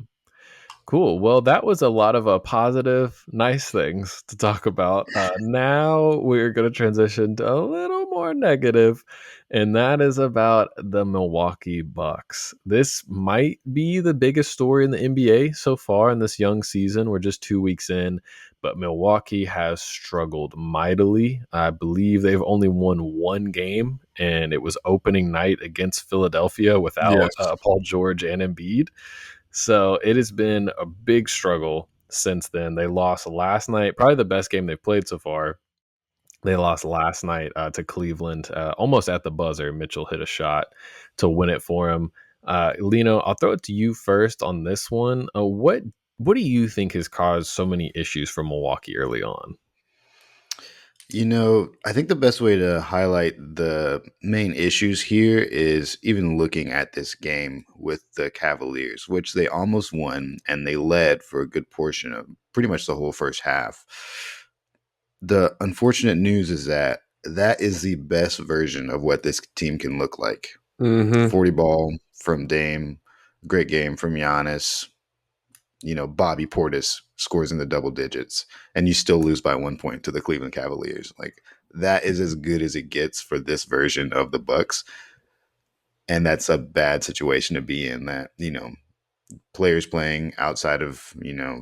Cool. Well, that was a lot of positive, nice things to talk about. Now we're going to transition to a little more negative, and that is about the Milwaukee Bucks. This might be the biggest story in the NBA so far in this young season. We're just 2 weeks in, but Milwaukee has struggled mightily. I believe they've only won one game, and it was opening night against Philadelphia without Yes. Paul George and Embiid. So it has been a big struggle since then. They lost last night, probably the best game they've played so far. They lost last night to Cleveland, almost at the buzzer. Mitchell hit a shot to win it for him. Lino, I'll throw it to you first on this one. What do you think has caused so many issues for Milwaukee early on? I think the best way to highlight the main issues here is even looking at this game with the Cavaliers, which they almost won and they led for a good portion of pretty much the whole first half. The unfortunate news is that that is the best version of what this team can look like. Mm-hmm. 40 ball from Dame, great game from Giannis. Bobby Portis scores in the double digits, and you still lose by 1 point to the Cleveland Cavaliers. Like, that is as good as it gets for this version of the Bucks, and that's a bad situation to be in. That players playing outside of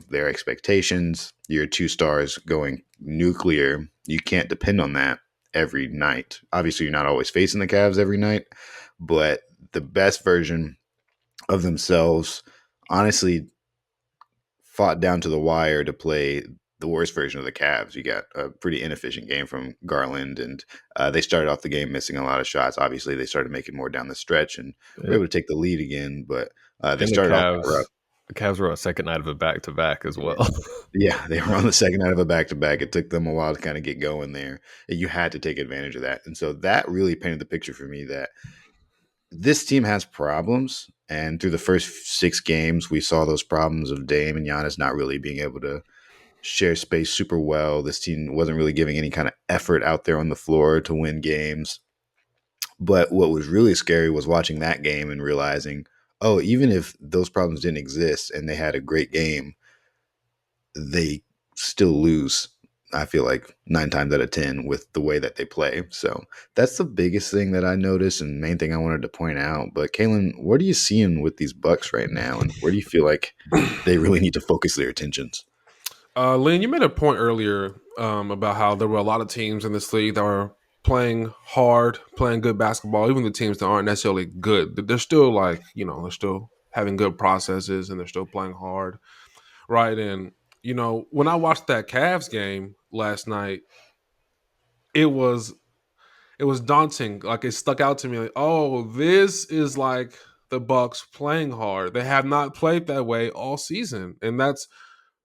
their expectations. Your two stars going nuclear. You can't depend on that every night. Obviously, you're not always facing the Cavs every night, but the best version of themselves, honestly, fought down to the wire to play the worst version of the Cavs. You got a pretty inefficient game from Garland, and they started off the game missing a lot of shots. Obviously, they started making more down the stretch and were Yeah. able to take the lead again, but they And started off rough. The Cavs were a second night of a back to back as Yeah. well. Yeah, they were on the second night of a back-to-back. It took them a while to kind of get going there. And you had to take advantage of that. And so that really painted the picture for me that this team has problems. And through the first 6 games, we saw those problems of Dame and Giannis not really being able to share space super well. This team wasn't really giving any kind of effort out there on the floor to win games. But what was really scary was watching that game and realizing, oh, even if those problems didn't exist and they had a great game, they still lose. I feel like 9 times out of 10 with the way that they play. So that's the biggest thing that I noticed and main thing I wanted to point out. But Caelan, what are you seeing with these Bucks right now, and where do you feel like they really need to focus their attentions? Lynn, you made a point earlier about how there were a lot of teams in this league that were playing hard, playing good basketball. Even the teams that aren't necessarily good, they're still they're still having good processes and they're still playing hard, right? And when I watched that Cavs game last night, it was daunting. Like, it stuck out to me. Like, oh, this is like the Bucks playing hard. They have not played that way all season, and that's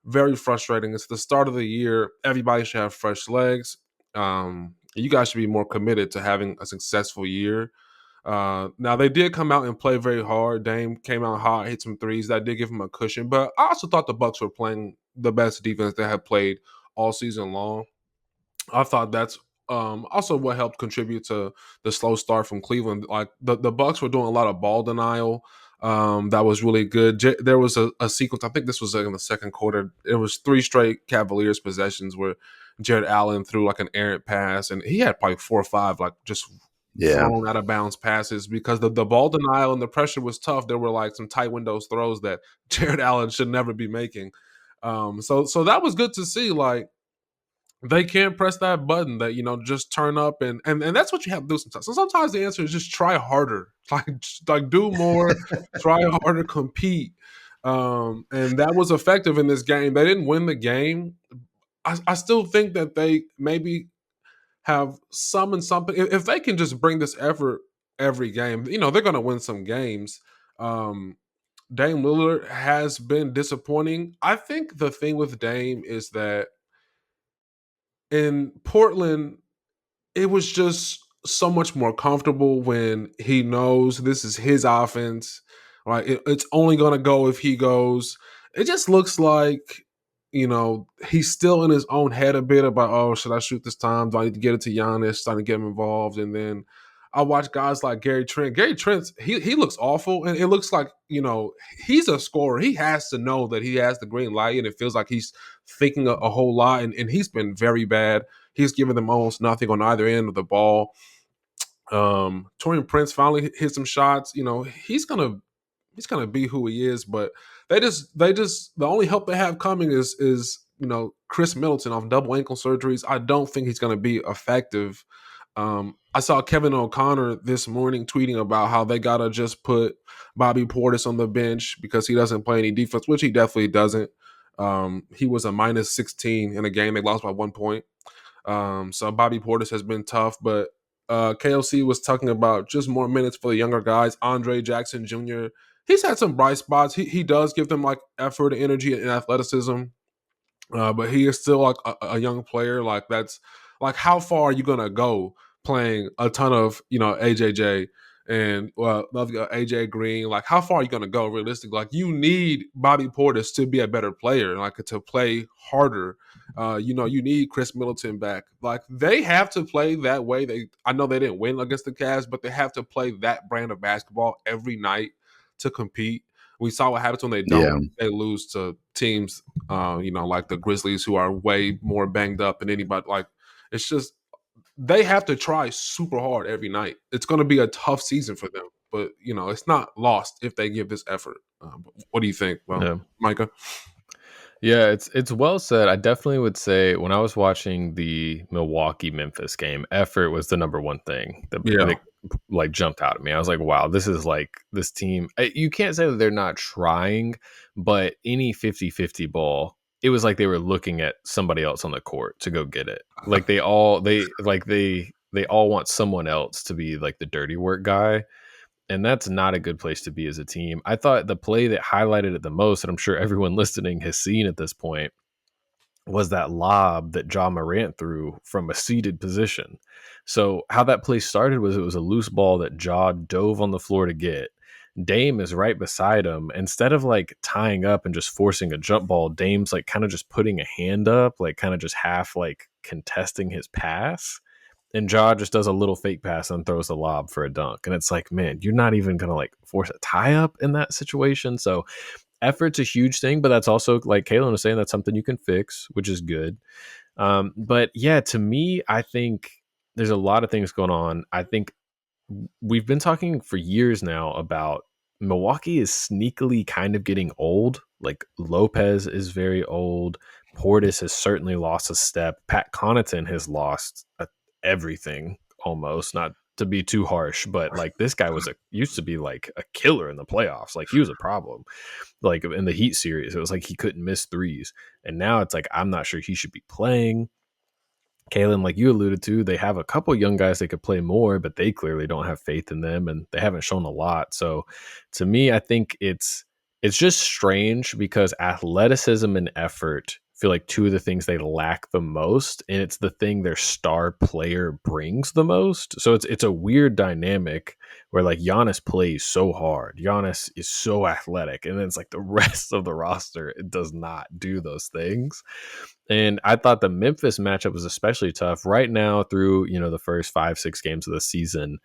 very frustrating. It's the start of the year. Everybody should have fresh legs. You guys should be more committed to having a successful year. Now, they did come out and play very hard. Dame came out hot, hit some threes. That did give him a cushion. But I also thought the Bucks were playing the best defense they have played all season long. I thought that's also what helped contribute to the slow start from Cleveland. Like, the Bucks were doing a lot of ball denial. That was really good. There was a sequence. I think this was in the second quarter. It was 3 straight Cavaliers possessions where Jared Allen threw like an errant pass, and he had probably 4 or 5 like just Yeah. thrown out of bounds passes because the ball denial and the pressure was tough. There were like some tight windows throws that Jared Allen should never be making. So that was good to see. Like, they can't press that button that just turn up and that's what you have to do sometimes. So sometimes the answer is just try harder, like do more, try harder, compete. And that was effective in this game. They didn't win the game. I still think that they maybe have summoned something. If they can just bring this effort every game, they're going to win some games. Dame Lillard has been disappointing. I think the thing with Dame is that in Portland, it was just so much more comfortable when he knows this is his offense, right? It's only going to go if he goes. It just looks like, he's still in his own head a bit about, oh, should I shoot this time? Do I need to get it to Giannis? Trying to get him involved. And then I watch guys like Gary Trent. Gary Trent, he looks awful, and it looks like, he's a scorer. He has to know that he has the green light, and it feels like he's thinking a whole lot, and he's been very bad. He's given them almost nothing on either end of the ball. Torian Prince finally hit some shots. He's gonna be who he is, but they just the only help they have coming is Chris Middleton off double ankle surgeries. I don't think he's gonna be effective. I saw Kevin O'Connor this morning tweeting about how they gotta just put Bobby Portis on the bench because he doesn't play any defense, which he definitely doesn't. He was a minus 16 in a game they lost by 1 point. So Bobby Portis has been tough, but KLC was talking about just more minutes for the younger guys. Andre Jackson Jr., he's had some bright spots. He does give them like effort, energy, and athleticism. But he is still like a young player. Like, that's like, how far are you gonna go playing a ton of AJJ and AJ Green? Like, how far are you gonna go realistically? Like, you need Bobby Portis to be a better player, like to play harder. You need Chris Middleton back. Like, they have to play that way. I know they didn't win against the Cavs, but they have to play that brand of basketball every night to compete. We saw what happens when they don't. Yeah. They lose to teams, like the Grizzlies, who are way more banged up than anybody. Like, it's just, they have to try super hard every night. It's going to be a tough season for them, but it's not lost if they give this effort. What do you think, Micah? Yeah, it's well said. I definitely would say when I was watching the Milwaukee Memphis game, effort was the number one thing that like jumped out at me. I was like, wow, this is like this team. You can't say that they're not trying, but any 50-50 ball, it was like they were looking at somebody else on the court to go get it. Like they all want someone else to be like the dirty work guy. And that's not a good place to be as a team. I thought the play that highlighted it the most, and I'm sure everyone listening has seen at this point, was that lob that Ja Morant threw from a seated position. So how that play started was it was a loose ball that Ja dove on the floor to get. Dame is right beside him. Instead of like tying up and just forcing a jump ball, Dame's like kind of just putting a hand up, like kind of just half like contesting his pass. And Ja just does a little fake pass and throws a lob for a dunk. And it's like, man, you're not even going to like force a tie up in that situation. So effort's a huge thing, but that's also, like Caelan was saying, that's something you can fix, which is good. But yeah, to me, I think there's a lot of things going on. I think we've been talking for years now about Milwaukee is sneakily kind of getting old. Like Lopez is very old. Portis has certainly lost a step. Pat Connaughton has lost everything almost, not to be too harsh, but like this guy used to be like a killer in the playoffs. Like he was a problem. Like in the Heat series, it was like he couldn't miss threes. And now it's like, I'm not sure he should be playing. Caelan, like you alluded to, they have a couple young guys that could play more, but they clearly don't have faith in them and they haven't shown a lot. So to me, I think it's just strange because athleticism and effort feel like two of the things they lack the most, and it's the thing their star player brings the most. So it's a weird dynamic where like Giannis plays so hard, Giannis is so athletic, and then it's like the rest of the roster, it does not do those things. And I thought the Memphis matchup was especially tough right now through the first 5-6 games of the season.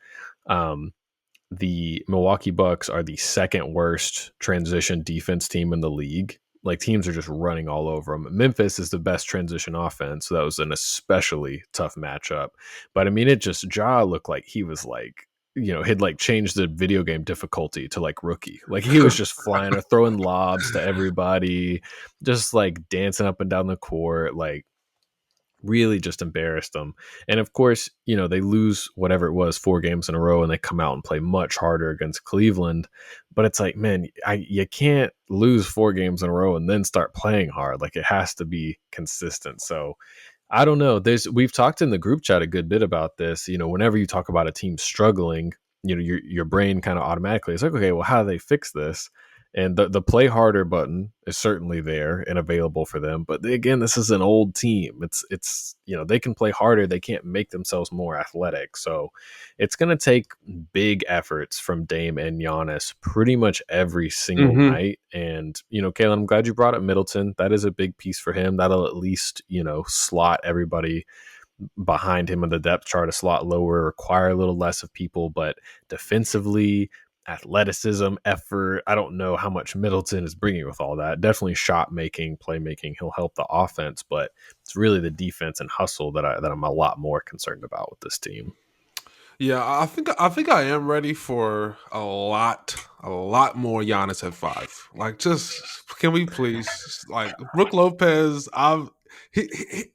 The Milwaukee Bucks are the second worst transition defense team in the league. Like teams are just running all over them. Memphis is the best transition offense, so that was an especially tough matchup. But I mean, it just Ja looked like he was like, he'd like changed the video game difficulty to like rookie. Like he was just flying or throwing lobs to everybody, just like dancing up and down the court, like really just embarrassed them. And of course, they lose whatever it was 4 games in a row and they come out and play much harder against Cleveland. But it's like, man, you can't lose 4 games in a row and then start playing hard. Like it has to be consistent. So I don't know. We've talked in the group chat a good bit about this. Whenever you talk about a team struggling, your brain kind of automatically is like, okay, well, how do they fix this? And the play harder button is certainly there and available for them. But again, this is an old team. It's they can play harder. They can't make themselves more athletic. So it's going to take big efforts from Dame and Giannis pretty much every single night. And, Caelan, I'm glad you brought up Middleton. That is a big piece for him. That'll at least, slot everybody behind him in the depth chart, a slot lower, require a little less of people, but defensively, athleticism, effort. I don't know how much Middleton is bringing with all that. Definitely shot making, playmaking. He'll help the offense, but it's really the defense and hustle that I'm a lot more concerned about with this team. Yeah, I think I am ready for a lot more Giannis at 5. Like, just can we please, like, Brook Lopez?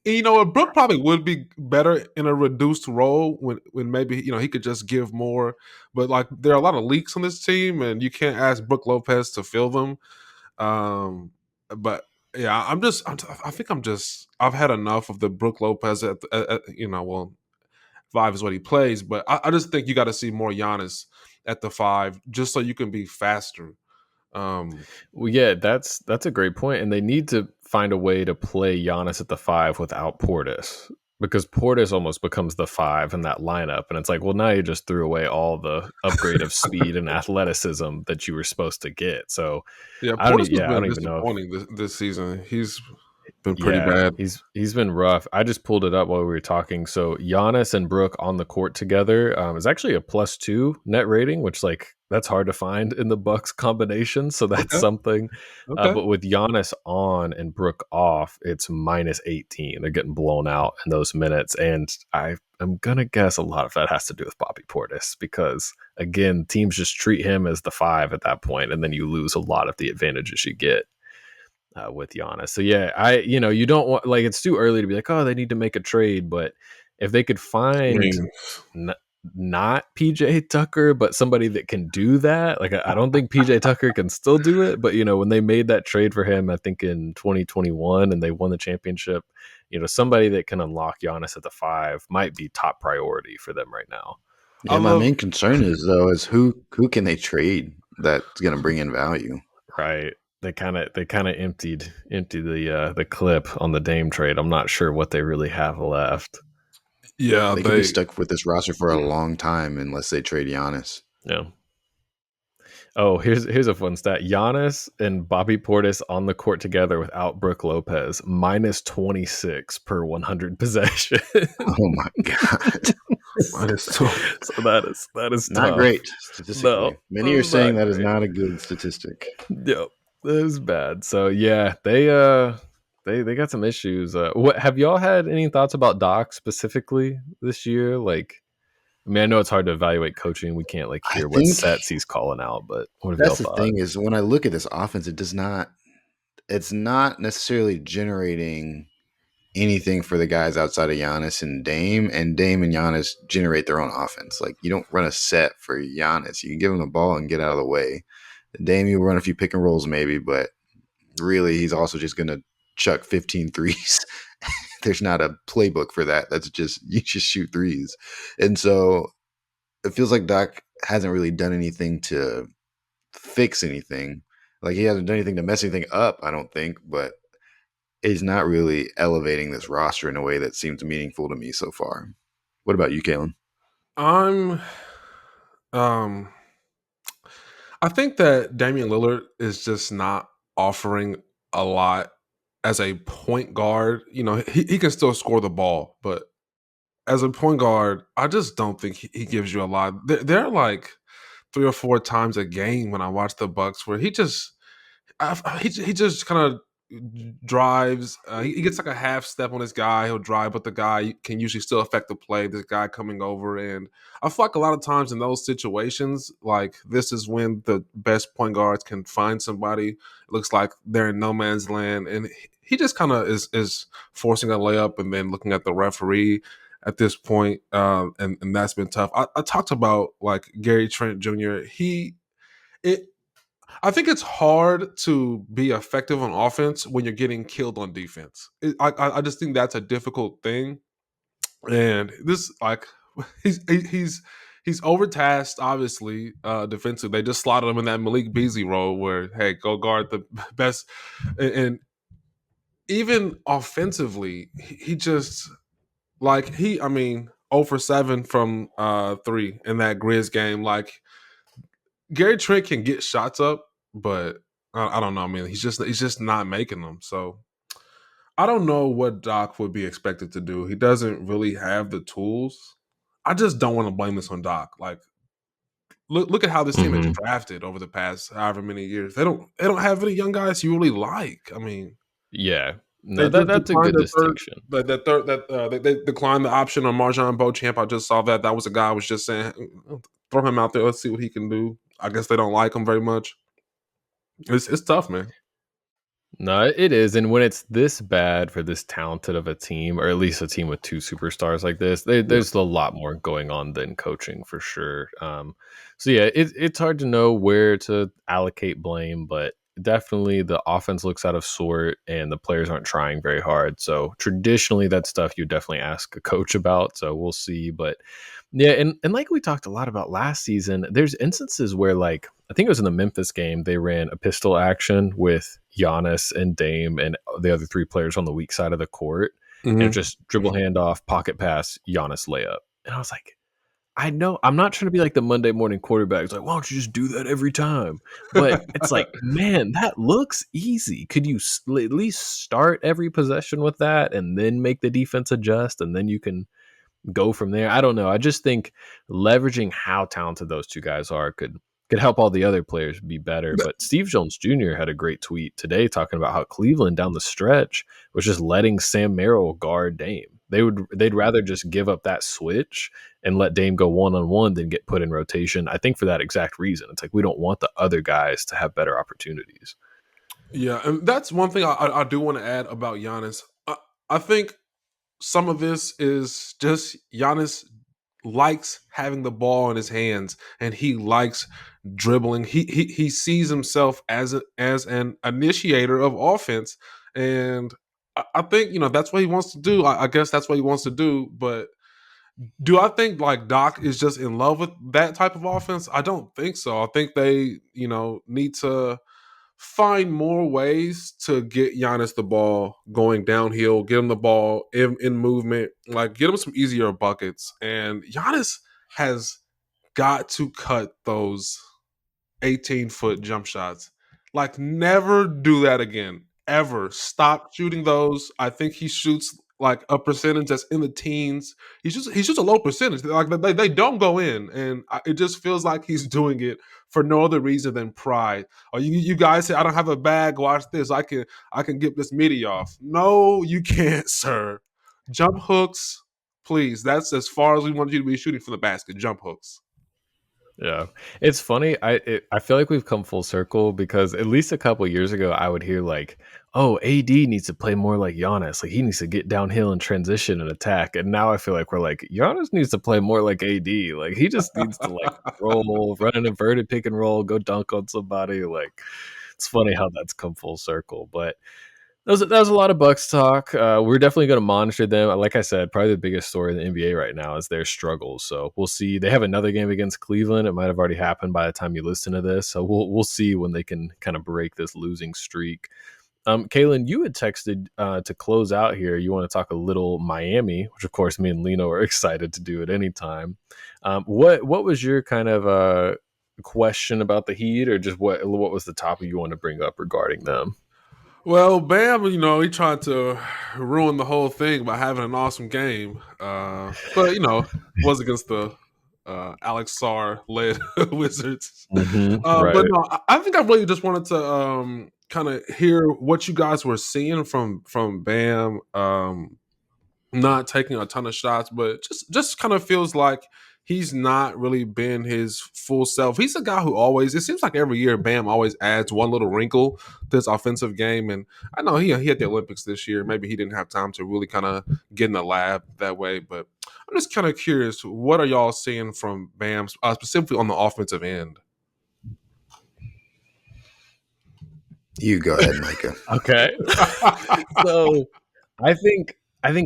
You know what, Brook probably would be better in a reduced role when maybe he could just give more. But like, there are a lot of leaks on this team, and you can't ask Brook Lopez to fill them. But yeah, I think I've had enough of the Brook Lopez well, 5 is what he plays, but I just think you got to see more Giannis at the 5 just so you can be faster. Well, yeah, that's a great point, and they need to find a way to play Giannis at the 5 without Portis, because Portis almost becomes the 5 in that lineup, and it's like, well, now you just threw away all the upgrade of speed and athleticism that you were supposed to get. So Yeah, I don't, Portis has I been don't even know if. disappointing this season. He's been pretty Yeah, bad. he's been rough. I just pulled it up while we were talking. So Giannis and Brook on the court together is actually a +2 net rating, which like that's hard to find in the Bucks combination. So that's Okay, something. okay. But with Giannis on and Brook off, it's -18. They're getting blown out in those minutes, and I'm gonna guess a lot of that has to do with Bobby Portis because again, teams just treat him as the 5 at that point, and then you lose a lot of the advantages you get with Giannis. So yeah, you don't want, like, it's too early to be like, oh, they need to make a trade, but if they could I find mean, n- not PJ Tucker, but somebody that can do that, like I don't think PJ Tucker can still do it, but when they made that trade for him, I think in 2021, and they won the championship, somebody that can unlock Giannis at the 5 might be top priority for them right now. I Yeah, my love. main concern is who can they trade that's going to bring in value? Right. They kind of emptied the clip on the Dame trade. I'm not sure what they really have left. Yeah, They could be stuck with this roster for a long time unless they trade Giannis. Yeah. Oh, here's a fun stat. Giannis and Bobby Portis on the court together without Brook Lopez, -26 per 100 possessions. Oh my god, So that is not tough. great statistically. No, Many are that's saying not that is great. not a good statistic. Yep, that is bad. So yeah, they got some issues. What have y'all had any thoughts about Doc specifically this year? Like, I mean, I know it's hard to evaluate coaching. We can't like I hear what think sets he's calling out, but what have y'all that's the thought? thing is when I look at this offense, it's not necessarily generating anything for the guys outside of Giannis and Dame, and Dame and Giannis generate their own offense. Like, you don't run a set for Giannis. You can give him the ball and get out of the way. Dame, you run a few pick and rolls maybe, but really he's also just going to chuck 15 threes. There's not a playbook for that. That's just, you just shoot threes. And so it feels like Doc hasn't really done anything to fix anything. Like, he hasn't done anything to mess anything up, I don't think, but he's not really elevating this roster in a way that seems meaningful to me so far. What about you, Caelan? I'm. Um, I think that Damian Lillard is just not offering a lot as a point guard. He can still score the ball, but as a point guard, I just don't think he gives you a lot. There are like 3 or 4 times a game when I watch the Bucks where he just kind of drives. He gets like a half step on this guy. He'll drive, but the guy can usually still affect the play. This guy coming over, and I feel like a lot of times in those situations, like this is when the best point guards can find somebody. It looks like they're in no man's land, and he just kind of is forcing a layup and then looking at the referee at this point, and that's been tough. I talked about like Gary Trent Jr. It I think it's hard to be effective on offense when you're getting killed on defense. I just think that's a difficult thing, and this like he's overtasked obviously defensively. They just slotted him in that Malik Beasley role where hey go guard the best, and even offensively he just like I mean 0 for 7 from 3 in that Grizz game. Like Gary Trent can get shots up, but I don't know. I mean, he's just not making them. So I don't know what Doc would be expected to do. He doesn't really have the tools. I just don't want to blame this on Doc. Like, look at how this team has Hmm. drafted over the past however many years. They don't have any young guys you really like. I mean, Yeah, they no, just that's a declined good the third. distinction. The third that they declined the option on Marjon Beauchamp. I just saw that. That was a guy I was just saying, throw him out there. Let's see what he can do. I guess they don't like him very much. It's tough, man. No, it is. And when it's this bad for this talented of a team, or at least a team with two superstars like this, Yeah. there's a lot more going on than coaching for sure. So yeah, it's hard to know where to allocate blame, but definitely the offense looks out of sort and the players aren't trying very hard. So traditionally, that stuff you definitely ask a coach about. So we'll see. But yeah, and like we talked a lot about last season, there's instances where, like, I think it was in the Memphis game, they ran a pistol action with Giannis and Dame and the other three players on the weak side of the court, and it Mhm. just dribble handoff, pocket pass, Giannis layup. And I was like, I know I'm not trying to be like the Monday morning quarterback. It's like, why don't you just do that every time? But it's like, man, that looks easy. Could you at least start every possession with that and then make the defense adjust, and then you can go from there. I don't know. I just think leveraging how talented those two guys are could help all the other players be better. But Steve Jones Jr. had a great tweet today talking about how Cleveland down the stretch was just letting Sam Merrill guard Dame. They'd rather just give up that switch and let Dame go one on one than get put in rotation. I think for that exact reason. It's like we don't want the other guys to have better opportunities. Yeah, and that's one thing I do want to add about Giannis. I think some of this is just Giannis likes having the ball in his hands and he likes dribbling. He sees himself as an initiator of offense, and I think that's what he wants to do. I guess that's what he wants to do. But do I think like Doc is just in love with that type of offense? I don't think so. I think they need to find more ways to get Giannis the ball going downhill, get him the ball in movement, like get him some easier buckets. And Giannis has got to cut those 18-foot jump shots. Like, never do that again. Ever. Stop shooting those. I think he shoots like a percentage that's in the teens. He's just a low percentage. Like they don't go in, and it just feels like he's doing it for no other reason than pride. Or you guys say, I don't have a bag. Watch this. I can get this midi off. No, you can't, sir. Jump hooks, please. That's as far as we want you to be shooting from the basket. Jump hooks. Yeah, it's funny. I feel like we've come full circle because at least a couple years ago, I would hear like, "Oh, AD needs to play more like Giannis. Like he needs to get downhill and transition and attack." And now I feel like we're like, Giannis needs to play more like AD. Like he just needs to like roll, run an inverted pick and roll, go dunk on somebody. Like it's funny how that's come full circle. But that was a lot of Bucks talk. We're definitely going to monitor them. Like I said, probably the biggest story in the NBA right now is their struggles. So we'll see. They have another game against Cleveland. It might have already happened by the time you listen to this. So we'll see when they can kind of break this losing streak. Caelan, you had texted to close out here. You want to talk a little Miami, which of course me and Lino are excited to do at any time. What was your kind of question about the Heat, or just what was the topic you want to bring up regarding them? Well, Bam, he tried to ruin the whole thing by having an awesome game. But, was against the Alex Sarr led Wizards. But Right. no, I think I really just wanted to kind of hear what you guys were seeing from Bam. Not taking a ton of shots, but just kind of feels like he's not really been his full self. He's a guy who always, it seems like every year Bam always adds one little wrinkle to his offensive game. And I know he had the Olympics this year. Maybe he didn't have time to really kind of get in the lab that way. But I'm just kind of curious, what are y'all seeing from Bam, specifically on the offensive end? You go ahead, Micah. Okay. So I think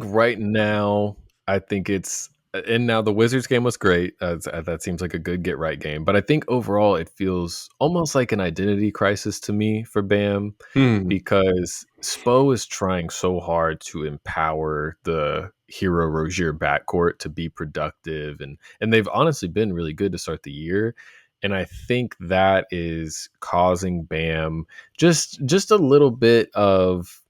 right now I think it's and now the Wizards game was great. That seems like a good get right game, but I think overall it feels almost like an identity crisis to me for Bam Hmm. because Spo is trying so hard to empower the Hero Rozier backcourt to be productive, and they've honestly been really good to start the year. And I think that is causing Bam just a little bit of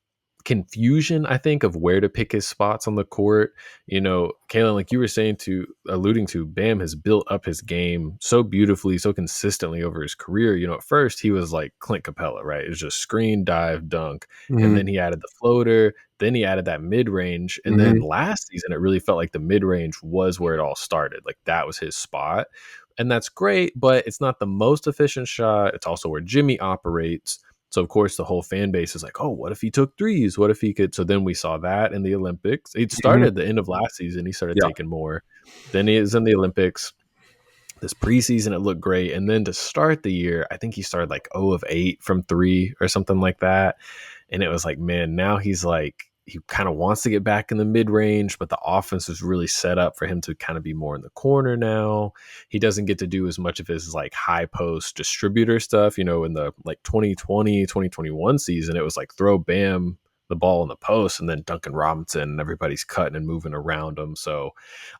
confusion, I think, of where to pick his spots on the court. Caelan, like you were alluding to, Bam has built up his game so beautifully, so consistently over his career. At first he was like Clint Capella, right? It was just screen, dive, dunk. And then Mhm. he added the floater. Then he added that mid range. And then Mhm. last season, it really felt like the mid range was where it all started. Like that was his spot. And that's great, but it's not the most efficient shot. It's also where Jimmy operates. So of course the whole fan base is like, oh, what if he took threes? What if he could? So then we saw that in the Olympics. It started Mhm. at the end of last season. He started Yeah. taking more. Then he is in the Olympics. This preseason, it looked great. And then to start the year, I think he started like 0 of 8 from 3 or something like that. And it was like, man, now he's like, he kind of wants to get back in the mid range, but the offense is really set up for him to kind of be more in the corner now. He doesn't get to do as much of his like high post distributor stuff. In the like 2020, 2021 season, it was like throw Bam the ball in the post and then Duncan Robinson and everybody's cutting and moving around him. So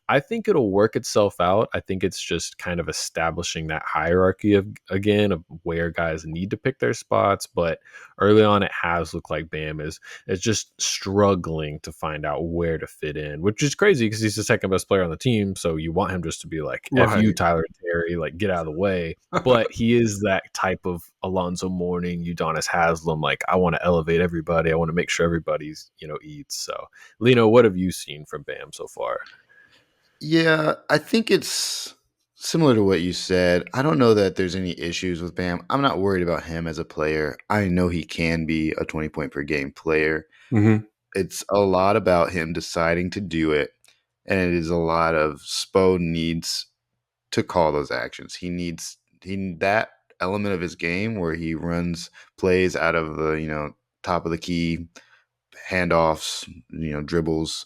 I think it'll work itself out. I think it's just kind of establishing that hierarchy of where guys need to pick their spots. But early on, it has looked like Bam is just struggling to find out where to fit in, which is crazy because he's the second best player on the team. So you want him just to be like, F you, Right. Tyler and Terry, like get out of the way. But he is that type of Alonzo Mourning, Udonis Haslam. Like, I want to elevate everybody. I want to make sure everybody's, eats. So, Lino, what have you seen from Bam so far? Yeah, I think it's similar to what you said. I don't know that there's any issues with Bam. I'm not worried about him as a player. I know he can be a 20 point per game player. Mhm. It's a lot about him deciding to do it. And it is a lot of Spo needs to call those actions. He that element of his game where he runs plays out of the, top of the key, handoffs, dribbles,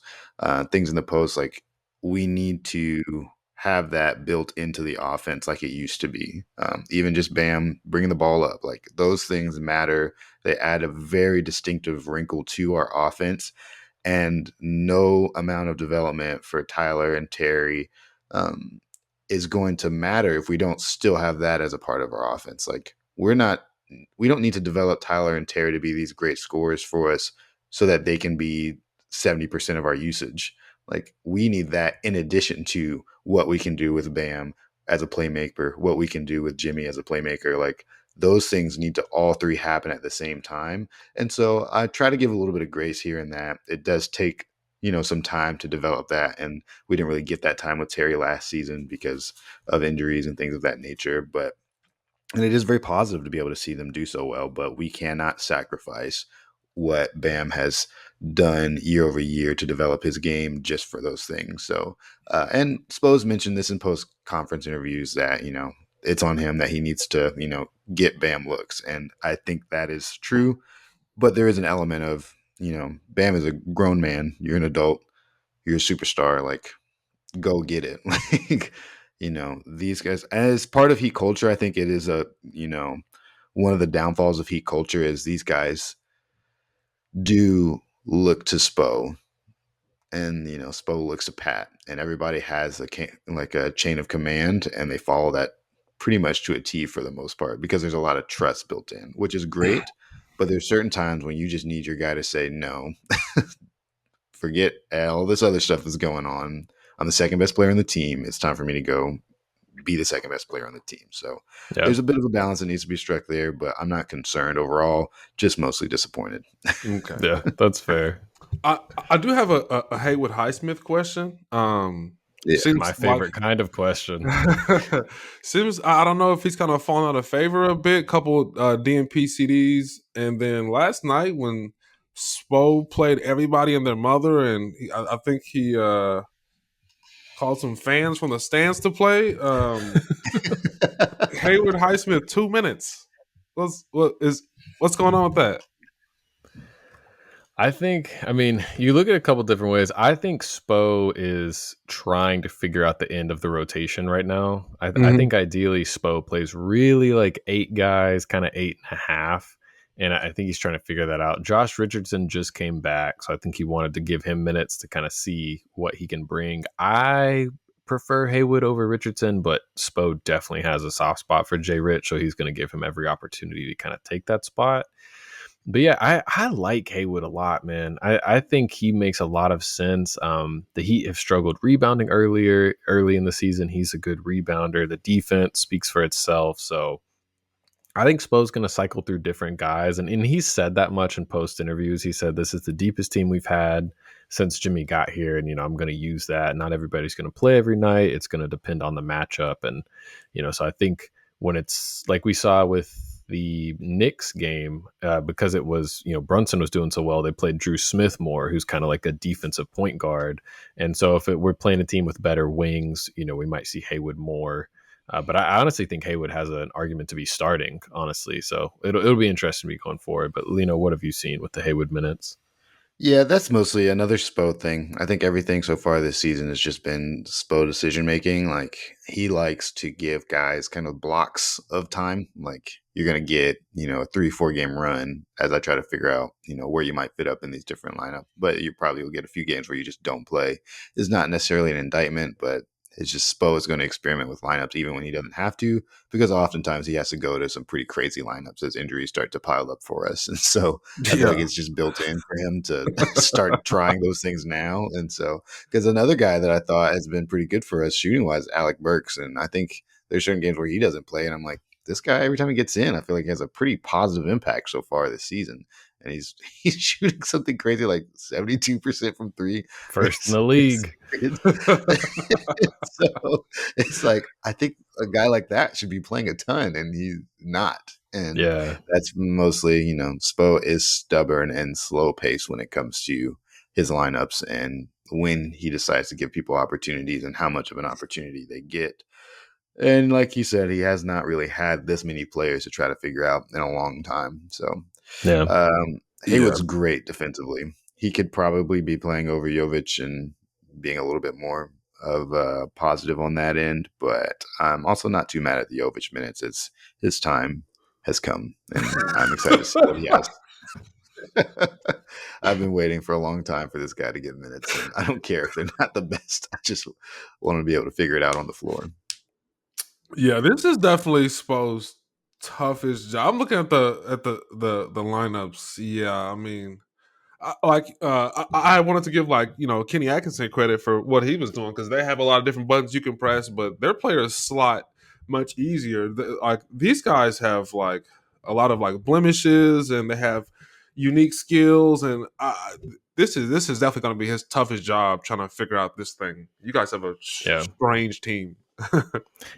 things in the post. Like we need to have that built into the offense like it used to be. Even just Bam bringing the ball up, like those things matter. They add a very distinctive wrinkle to our offense, and no amount of development for Tyler and Terry um, is going to matter if we don't still have that as a part of our offense. Like we don't need to develop Tyler and Terry to be these great scorers for us so that they can be 70% of our usage. Like we need that in addition to what we can do with Bam as a playmaker, what we can do with Jimmy as a playmaker. Like those things need to all three happen at the same time. And so I try to give a little bit of grace here and that. It does take, some time to develop that. And we didn't really get that time with Terry last season because of injuries and things of that nature. And it is very positive to be able to see them do so well, but we cannot sacrifice what Bam has done year over year to develop his game just for those things. So, and Spo's mentioned this in post conference interviews that, it's on him that he needs to, get Bam looks. And I think that is true, but there is an element of, Bam is a grown man. You're an adult. You're a superstar. Like, go get it. Like, these guys, as part of Heat culture, I think it is one of the downfalls of Heat culture is these guys do look to Spo, and Spo looks to Pat, and everybody has like a chain of command, and they follow that pretty much to a T for the most part because there's a lot of trust built in, which is great. But there's certain times when you just need your guy to say no, forget all this other stuff that's going on. I'm the second best player on the team. It's time for me to go be the second best player on the team. So Yeah. there's a bit of a balance that needs to be struck there, but I'm not concerned overall, just mostly disappointed. Okay. Yeah, that's fair. I do have a Haywood Highsmith question. Yeah. My Seems like favorite kind of question. seems I don't know if he's kind of fallen out of favor a bit. Couple DNP CDs, and then last night when Spo played everybody and their mother, and I think he called some fans from the stands to play. Hayward Highsmith, 2 minutes. What's going on with that? I mean, you look at a couple different ways. I think Spo is trying to figure out the end of the rotation right now. I Mm-hmm. think ideally Spo plays really like 8 guys, kind of 8.5. And I think he's trying to figure that out. Josh Richardson just came back, so I think he wanted to give him minutes to kind of see what he can bring. I prefer Haywood over Richardson, but Spo definitely has a soft spot for Jay Rich, so he's going to give him every opportunity to kind of take that spot. But yeah, I like Haywood a lot, man. I think he makes a lot of sense. The Heat have struggled rebounding early in the season. He's a good rebounder. The defense speaks for itself. So I think Spo's going to cycle through different guys. And he said that much in post interviews. He said, this is the deepest team we've had since Jimmy got here. And, I'm going to use that. Not everybody's going to play every night. It's going to depend on the matchup. And, so I think when it's like we saw with the Knicks game, because it was, Brunson was doing so well, they played Drew Smith more, who's kind of like a defensive point guard. And so if we're playing a team with better wings, we might see Haywood more. But I honestly think Haywood has an argument to be starting, honestly. So it'll be interesting to be going forward. But Lino, what have you seen with the Haywood minutes? Yeah, that's mostly another Spo thing. I think everything so far this season has just been Spo decision making. Like he likes to give guys kind of blocks of time. Like you're gonna get, a 3-4 game run as I try to figure out, where you might fit up in these different lineups. But you probably will get a few games where you just don't play. It's not necessarily an indictment, but it's just Spo is going to experiment with lineups even when he doesn't have to, because oftentimes he has to go to some pretty crazy lineups as injuries start to pile up for us. And so I feel like Yeah. it's just built in for him to start trying those things now. And so, because another guy that I thought has been pretty good for us shooting wise, Alec Burks. And I think there's certain games where he doesn't play. And I'm like, this guy, every time he gets in, I feel like he has a pretty positive impact so far this season. And he's shooting something crazy like 72% from three. First in the league. It's, so it's like I think a guy like that should be playing a ton, and he's not. And Yeah. that's mostly, Spo is stubborn and slow paced when it comes to his lineups and when he decides to give people opportunities and how much of an opportunity they get. And like he said, he has not really had this many players to try to figure out in a long time. So Yeah. Yeah. Haywood's great defensively. He could probably be playing over Jovic and being a little bit more of a positive on that end, but I'm also not too mad at the Jovic minutes. It's his time has come, and I'm excited to see what he has. I've been waiting for a long time for this guy to get minutes, and I don't care if they're not the best. I just want to be able to figure it out on the floor. Yeah, this is definitely Spo's toughest job. I'm looking at the lineups. Yeah, I mean, I wanted to give Kenny Atkinson credit for what he was doing because they have a lot of different buttons you can press, but their players slot much easier. Like these guys have like a lot of like blemishes and they have unique skills, and this is definitely going to be his toughest job trying to figure out this thing. You guys have a Yeah. strange team.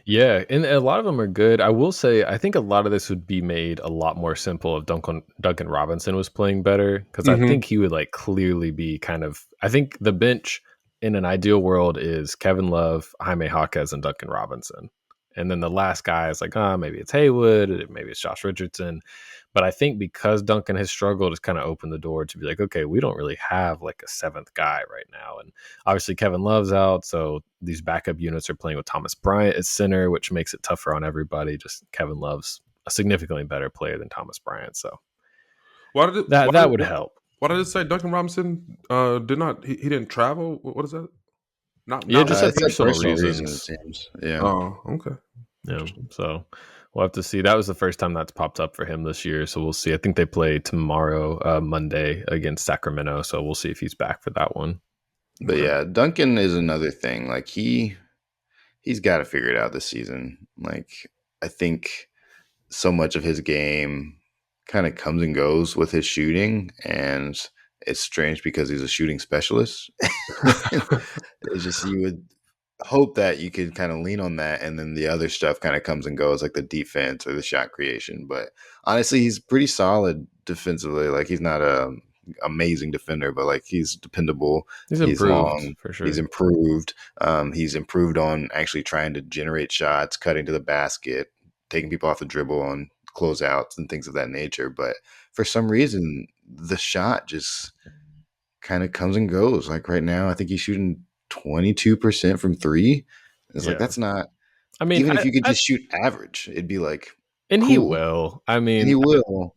Yeah, and a lot of them are good. I will say, I think a lot of this would be made a lot more simple if Duncan Robinson was playing better, because I think he would like clearly be kind of. I think the bench in an ideal world is Kevin Love, Jaime Jaquez, and Duncan Robinson, and then the last guy is like, maybe it's Haywood, maybe it's Josh Richardson. But I think because Duncan has struggled, it's kind of opened the door to be like, okay, we don't really have like a seventh guy right now. And obviously Kevin Love's out, so these backup units are playing with Thomas Bryant at center, which makes it tougher on everybody. Just Kevin Love's a significantly better player than Thomas Bryant, so that would help. Why did it say Duncan Robinson did not? He didn't travel. What is that? Not Just said it's personal reasons, reasons. it seems. Yeah. Oh, okay. Yeah, so we'll have to see. That was the first time that's popped up for him this year, so we'll see. I think they play tomorrow, Monday, against Sacramento, so we'll see if he's back for that one. But yeah, Duncan is another thing. Like he's got to figure it out this season. Like I think so much of his game kind of comes and goes with his shooting, and it's strange because he's a shooting specialist. It's just you would hope that you could kind of lean on that, and then the other stuff kind of comes and goes, like the defense or the shot creation. But honestly, he's pretty solid defensively. Like he's not a amazing defender, but like he's dependable. He's He's improved long. for sure. He's improved. He's improved on actually trying to generate shots, cutting to the basket, taking people off the dribble on closeouts and things of that nature. But for some reason, the shot just kind of comes and goes. Like right now, I think he's shooting 22% from three. It's like that's not. I mean, Even if you could just shoot average, it'd be like and cool. he will. I mean, and he will.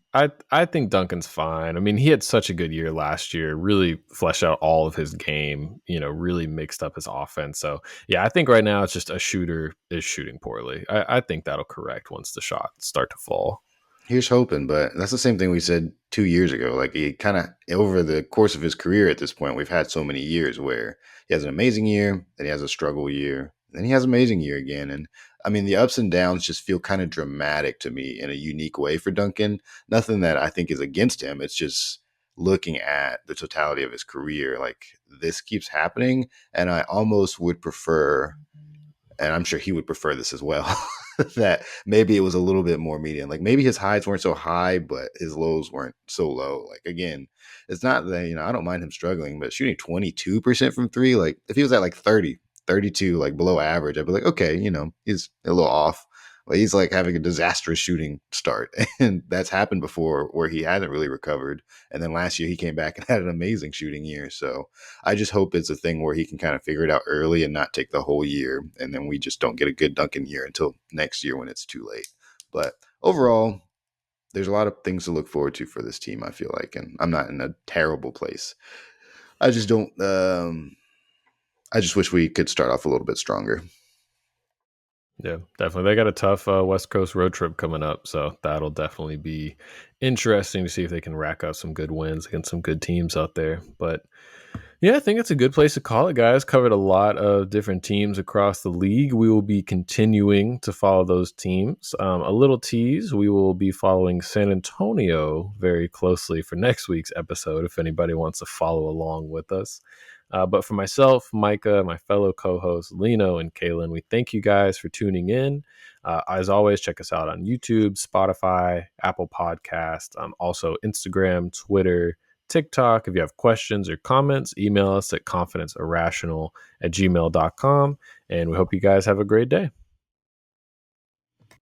I think Duncan's fine. I mean, he had such a good year last year, really fleshed out all of his game, really mixed up his offense. So, yeah, I think right now it's just a shooter is shooting poorly. I think that'll correct once the shots start to fall. Here's hoping, but that's the same thing we said 2 years ago. Like he kind of over the course of his career at this point, we've had so many years where he has an amazing year, then he has a struggle year, then he has an amazing year again. And I mean, the ups and downs just feel kind of dramatic to me in a unique way for Duncan. Nothing that I think is against him. It's just looking at the totality of his career, like this keeps happening, and I almost would prefer, and I'm sure he would prefer this as well, that maybe it was a little bit more median. Like maybe his highs weren't so high, but his lows weren't so low. Like again, it's not that, I don't mind him struggling, but shooting 22% from three, like if he was at like 30, 32, like below average, I'd be like, okay, he's a little off. But he's like having a disastrous shooting start. And that's happened before where he hasn't really recovered. And then last year he came back and had an amazing shooting year. So I just hope it's a thing where he can kind of figure it out early and not take the whole year. And then we just don't get a good Duncan year until next year when it's too late. But overall, there's a lot of things to look forward to for this team, I feel like. And I'm not in a terrible place. I just don't, I just wish we could start off a little bit stronger. Yeah, definitely. They got a tough West Coast road trip coming up, so that'll definitely be interesting to see if they can rack up some good wins against some good teams out there. But yeah, I think it's a good place to call it, guys. Covered a lot of different teams across the league. We will be continuing to follow those teams. A little tease, we will be following San Antonio very closely for next week's episode if anybody wants to follow along with us. But for myself, Micah, my fellow co-hosts, Lino and Caelan, we thank you guys for tuning in. As always, check us out on YouTube, Spotify, Apple Podcast, also Instagram, Twitter, TikTok. If you have questions or comments, email us at confidenceirrational@gmail.com. And we hope you guys have a great day.